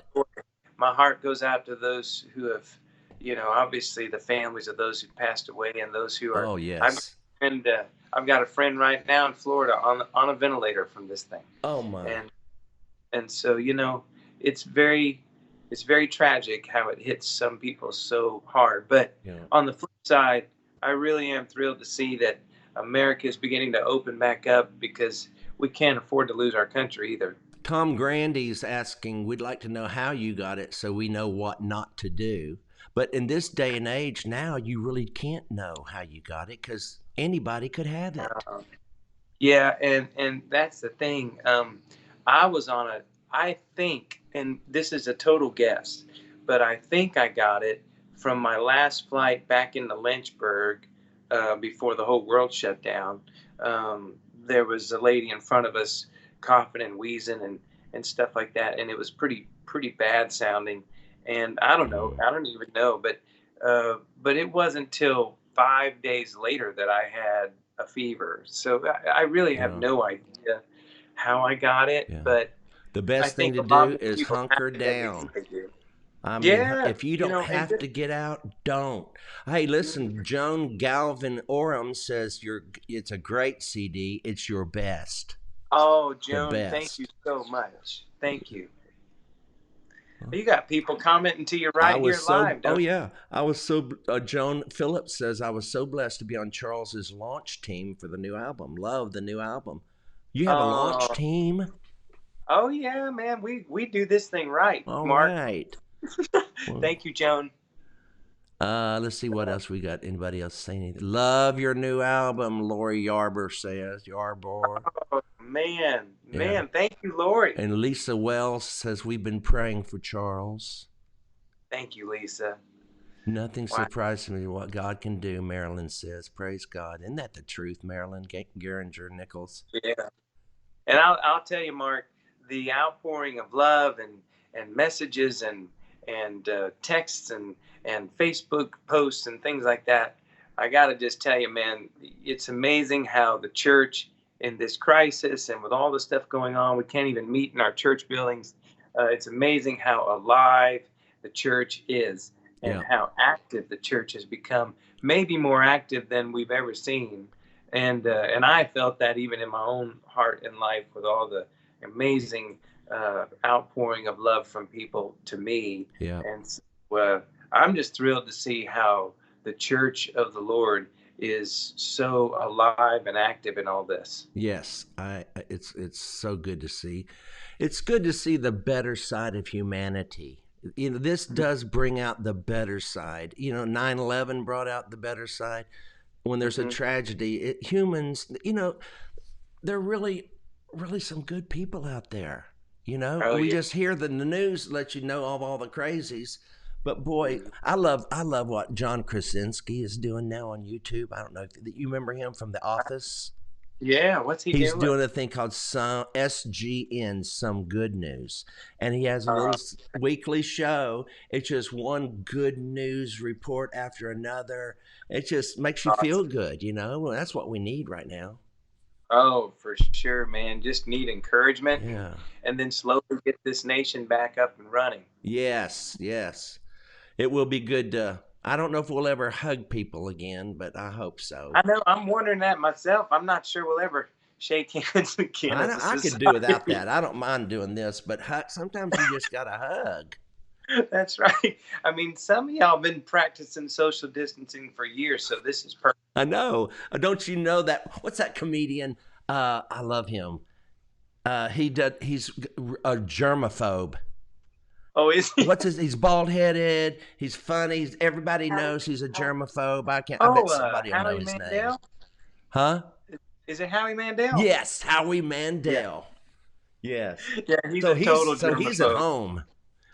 E: My heart goes out to those who have, obviously the families of those who passed away and those who are.
A: Oh, yes.
E: I've got a friend right now in Florida on a ventilator from this thing.
A: Oh my!
E: And so it's very tragic how it hits some people so hard. But on the flip side, I really am thrilled to see that America is beginning to open back up, because we can't afford to lose our country either.
A: Tom Grandy's asking, we'd like to know how you got it so we know what not to do. But in this day and age now, you really can't know how you got it because anybody could have it.
E: Yeah, and that's the thing. I think, and this is a total guess, but I think I got it from my last flight back into Lynchburg before the whole world shut down. There was a lady in front of us coughing and wheezing and stuff like that, and it was pretty bad sounding. And I don't even know, but it wasn't till 5 days later that I had a fever. So I really have no idea how I got it, but
A: the best thing to do is hunker down. I mean, if you don't have to get out, don't. Hey, listen, Joan Galvin Oram says it's a great CD. It's your best.
E: Oh, Joan, thank you so much. Thank you. You got people commenting to you right here live.
A: Oh, yeah. I was so, Joan Phillips says, I was so blessed to be on Charles's launch team for the new album. Love the new album. You have a launch team?
E: Oh, yeah, man. We do this thing right,
A: All
E: Mark.
A: Right.
E: Thank you, Joan.
A: Let's see what else we got. Anybody else say anything? Love your new album, Lori Yarber says. Yarbor.
E: Oh, man, thank you, Lori.
A: And Lisa Wells says, we've been praying for Charles.
E: Thank you, Lisa.
A: Nothing surprises me what God can do, Marilyn says. Praise God. Isn't that the truth, Marilyn? Geringer Nichols.
E: Yeah. And I'll tell you, Mark, the outpouring of love and messages and texts and Facebook posts and things like that, I got to just tell you, man, it's amazing how the church in this crisis and with all the stuff going on, we can't even meet in our church buildings. It's amazing how alive the church is and how active the church has become, maybe more active than we've ever seen. And I felt that even in my own heart and life with all the amazing outpouring of love from people to me.
A: Yeah.
E: And so, I'm just thrilled to see how the church of the Lord is so alive and active in all this.
A: Yes, it's so good to see. It's good to see the better side of humanity. This does bring out the better side. 9/11 brought out the better side. When there's a tragedy, humans, they're really, really some good people out there. We just hear the news let you know of all the crazies. But boy, I love what John Krasinski is doing now on YouTube. I don't know if you remember him from The Office.
E: Yeah, what's he doing?
A: He's doing a thing called SGN, Some Good News. And he has a little weekly show. It's just one good news report after another. It just makes you feel good, Well, that's what we need right now.
E: Oh, for sure, man. Just need encouragement.
A: Yeah.
E: And then slowly get this nation back up and running.
A: Yes. It will be good I don't know if we'll ever hug people again, but I hope so.
E: I know. I'm wondering that myself. I'm not sure we'll ever shake hands again.
A: I could do without that. I don't mind doing this, but sometimes you just got to hug.
E: That's right. I mean, some of y'all been practicing social distancing for years, so this is perfect.
A: I know. Don't you know that? What's that comedian? I love him. He's a germaphobe.
E: Oh, is he?
A: He's bald-headed. He's funny. Everybody knows he's a germaphobe. I bet somebody will know his name. Huh?
E: Is it Howie Mandel?
A: Yes, Howie Mandel.
E: Yeah.
A: Yes.
E: Yeah, he's a total germaphobe.
A: So he's at home.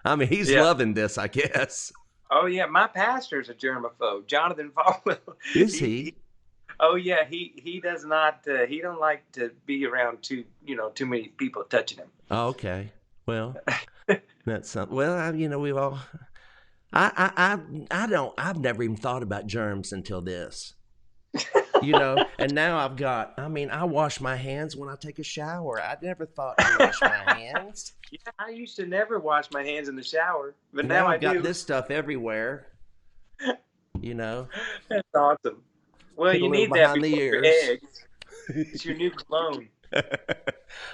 A: I mean, he's loving this, I guess.
E: Oh, yeah. My pastor's a germaphobe, Jonathan Falwell.
A: Is he?
E: Oh yeah, he does not. He don't like to be around too many people touching him.
A: Oh, okay. Well, that's something. Well, we've all. I don't. I've never even thought about germs until this. And now I've got. I mean, I wash my hands when I take a shower. I never thought to wash my hands.
E: Yeah, I used to never wash my hands in the shower, but
A: And
E: now I
A: I've got
E: do.
A: this stuff everywhere.
E: That's awesome. Well,
A: Get a
E: you
A: little
E: need that
A: behind the
E: before your
A: ears.
E: eggs. It's your new cologne.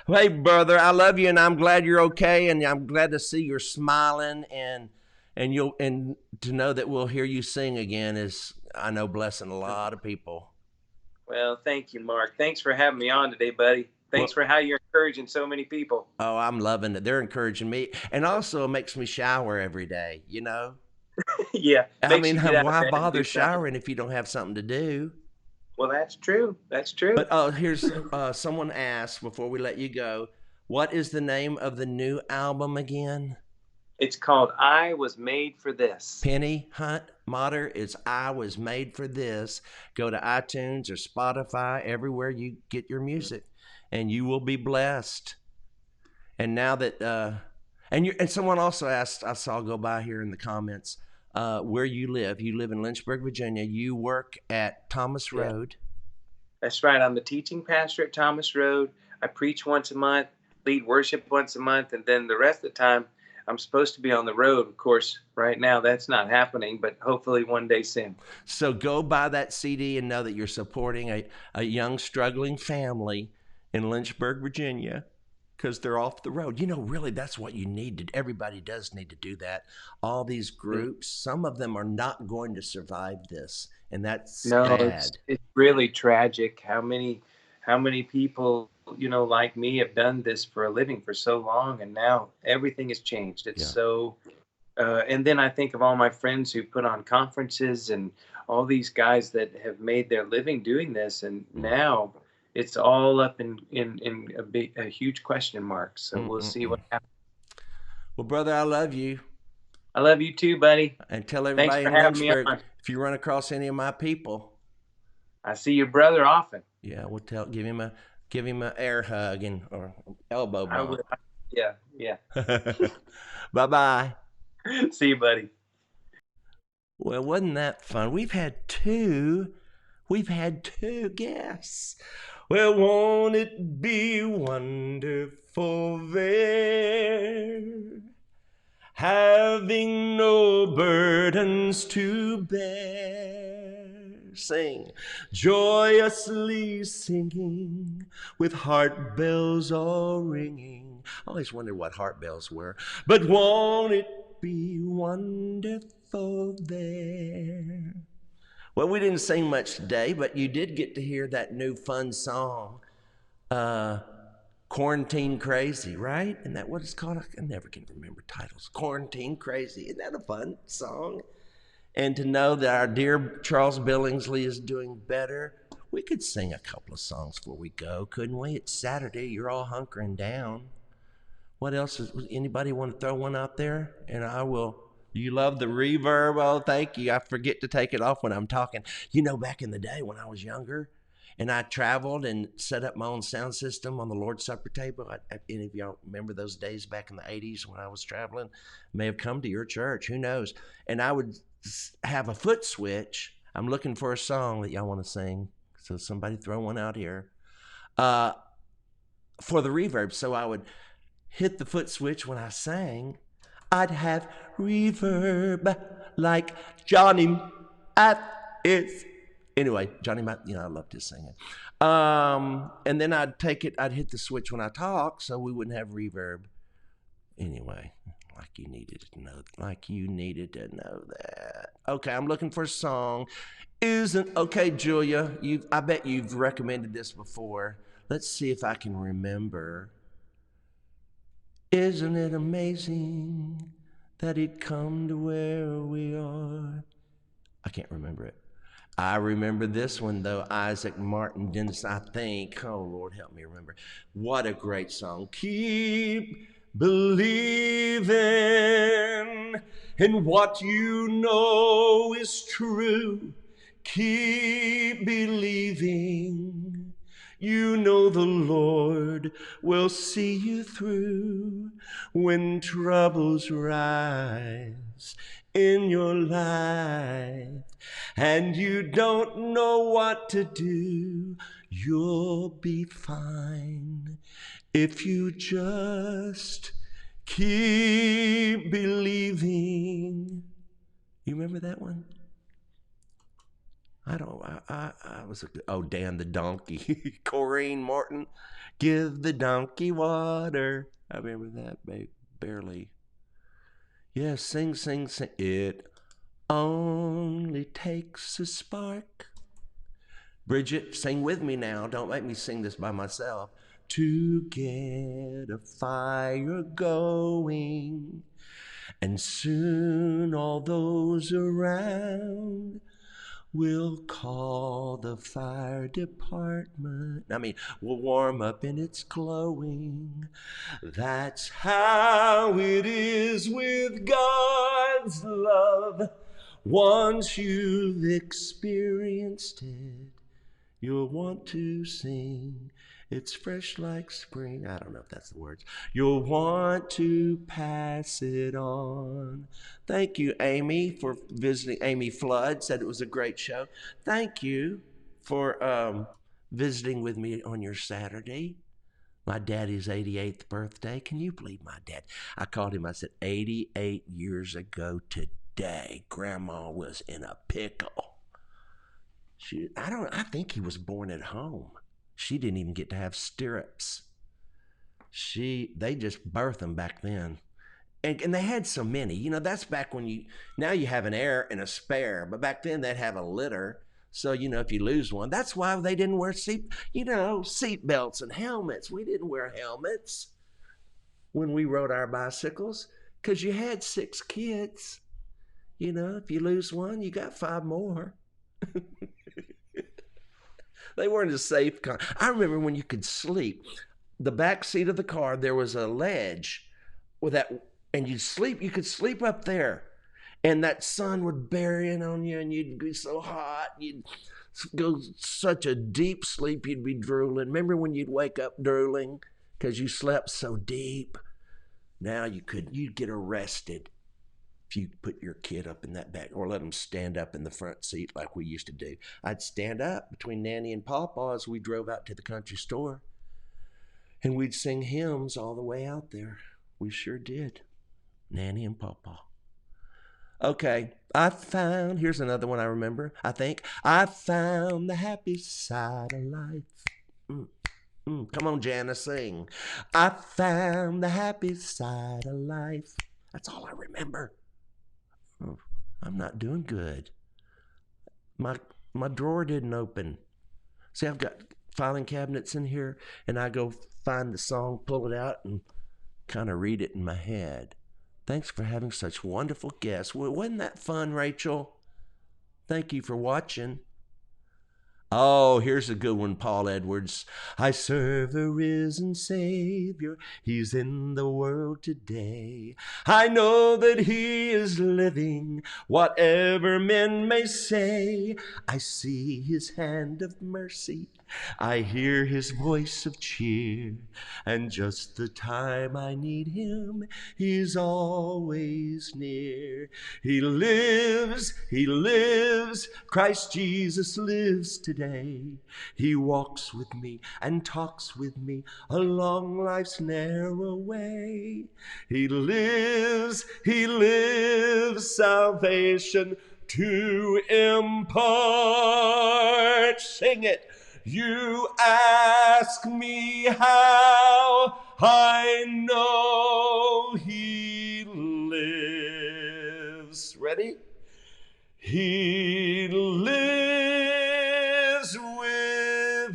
A: Hey, brother, I love you, and I'm glad you're okay, and I'm glad to see you're smiling, and to know that we'll hear you sing again is, I know, blessing a lot of people.
E: Well, thank you, Mark. Thanks for having me on today, buddy. Thanks for how you're encouraging so many people.
A: Oh, I'm loving it. They're encouraging me, and also it makes me shower every day.
E: Yeah.
A: I mean, why bother showering if you don't have something to do?
E: Well, that's true. That's true.
A: But here's someone asked before we let you go, what is the name of the new album again?
E: It's called I Was Made for This.
A: Penny Hunt Motter, it's I Was Made for This. Go to iTunes or Spotify, everywhere you get your music, and you will be blessed. And now that and someone also asked, I saw go by here in the comments, where you live. You live in Lynchburg, Virginia. You work at Thomas Road.
E: That's right. I'm the teaching pastor at Thomas Road. I preach once a month, lead worship once a month, and then the rest of the time I'm supposed to be on the road. Of course, right now that's not happening, but hopefully one day soon.
A: So go buy that CD and know that you're supporting a young, struggling family in Lynchburg, Virginia, because they're off the road. Really, that's what you need. Everybody does need to do that. All these groups, some of them are not going to survive this, and that's sad.
E: It's really tragic how many people like me have done this for a living for so long, and now everything has changed. It's so and then I think of all my friends who put on conferences and all these guys that have made their living doing this, and now it's all up in a huge question mark. So we'll see what happens.
A: Well, brother, I love you.
E: I love you too, buddy.
A: And tell everybody in Lynchburg, if you run across any of my people, I
E: see your brother often.
A: Yeah, we'll give him a air hug or elbow bump.
E: I will. Yeah.
A: Bye-bye.
E: See you, buddy.
A: Well, wasn't that fun? We've had two guests. Well, won't it be wonderful there, having no burdens to bear? Sing, joyously singing, with heart bells all ringing. I always wondered what heart bells were, but won't it be wonderful there? Well, we didn't sing much today, but you did get to hear that new fun song, Quarantine Crazy, right? Isn't that what it's called? I never can remember titles. Quarantine Crazy. Isn't that a fun song? And to know that our dear Charles Billingsley is doing better, we could sing a couple of songs before we go, couldn't we? It's Saturday. You're all hunkering down. What else? Anybody want to throw one out there? And I will. You love the reverb? Oh, thank you. I forget to take it off when I'm talking. Back in the day when I was younger and I traveled and set up my own sound system on the Lord's Supper table. Any of y'all remember those days back in the 80s when I was traveling? May have come to your church. Who knows? And I would have a foot switch. I'm looking for a song that y'all want to sing. So somebody throw one out here for the reverb. So I would hit the foot switch when I sang. I'd have reverb like Johnny is. Anyway, Johnny Matt, I loved his singing. And then I'd hit the switch when I talk so we wouldn't have reverb. Anyway, like you needed to know that. Okay, I'm looking for a song. Okay, Julia, I bet you've recommended this before. Let's see if I can remember. Isn't it amazing that he'd come to where we are? I can't remember it. I remember this one, though. Isaac Martin Dennis, I think. Oh, Lord, help me remember. What a great song. Keep believing in what you know is true. keep believing. You know the Lord will see you through when troubles rise in your life and you don't know what to do. You'll be fine if you just keep believing. You remember that one? I was Dan the donkey. Corinne Martin, give the donkey water. I remember that, barely. Yes, sing, sing, sing. It only takes a spark. Bridget, sing with me now. Don't make me sing this by myself. To get a fire going, and soon all those around will call the fire department. We'll warm up and it's glowing. That's how it is with God's love. Once you've experienced it, you'll want to sing. It's fresh like spring. I don't know if that's the words. You'll want to pass it on. Thank you, Amy, for visiting. Amy Flood said it was a great show. Thank you for visiting with me on your Saturday. My daddy's 88th birthday. Can you believe my dad? I called him. I said, 88 years ago today, Grandma was in a pickle. I think he was born at home. She didn't even get to have stirrups. They just birthed them back then. And they had so many. That's back when now you have an heir and a spare. But back then they'd have a litter. So, if you lose one, that's why they didn't wear seat belts and helmets. We didn't wear helmets when we rode our bicycles because you had 6 kids. If you lose one, you got 5 more. They weren't as safe. I remember when you could sleep. The back seat of the car, there was a ledge with that, and you could sleep up there. And that sun would bear in on you, and you'd be so hot. You'd go such a deep sleep, you'd be drooling. Remember when you'd wake up drooling because you slept so deep? Now you'd get arrested if you put your kid up in that back or let them stand up in the front seat like we used to do. I'd stand up between Nanny and Pawpaw as we drove out to the country store. And we'd sing hymns all the way out there. We sure did. Nanny and Pawpaw. Okay, here's another one I remember, I think. I found the happy side of life. Come on, Jana, sing. I found the happy side of life. That's all I remember. Oh, I'm not doing good. My drawer didn't open. See, I've got filing cabinets in here, and I go find the song, pull it out, and kind of read it in my head. Thanks for having such wonderful guests. Wasn't that fun, Rachel? Thank you for watching. Oh, here's a good one, Paul Edwards. I serve a risen Savior. He's in the world today. I know that he is living, whatever men may say. I see his hand of mercy. I hear his voice of cheer. And just the time I need him, he's always near. He lives, Christ Jesus lives today. He walks with me and talks with me along life's narrow way. He lives, salvation to impart. Sing it. You ask me how I know he lives. Ready? He lives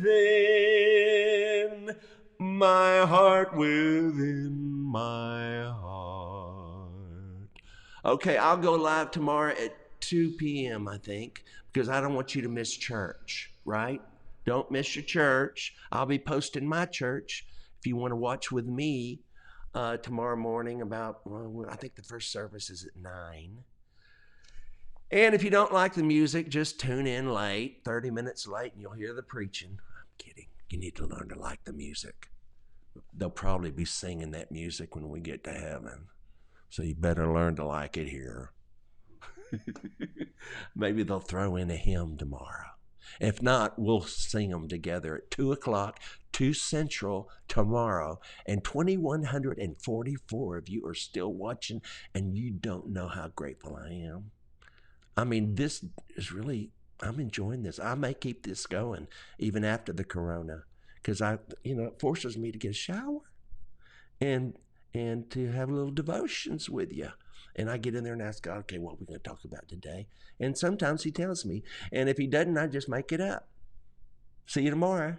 A: within my heart, within my heart. Okay, I'll go live tomorrow at 2 p.m., I think, because I don't want you to miss church, right? Don't miss your church. I'll be posting my church if you want to watch with me tomorrow morning about, I think the first service is at 9. And if you don't like the music, just tune in late, 30 minutes late, and you'll hear the preaching. I'm kidding. You need to learn to like the music. They'll probably be singing that music when we get to heaven. So you better learn to like it here. Maybe they'll throw in a hymn tomorrow. If not, we'll sing them together at 2 o'clock, 2 Central tomorrow. And 2,144 of you are still watching, and you don't know how grateful I am. I mean, this is really, I'm enjoying this. I may keep this going even after the corona, because it forces me to get a shower and to have little devotions with you. And I get in there and ask God, okay, what are we going to talk about today? And sometimes he tells me. And if he doesn't, I just make it up. See you tomorrow.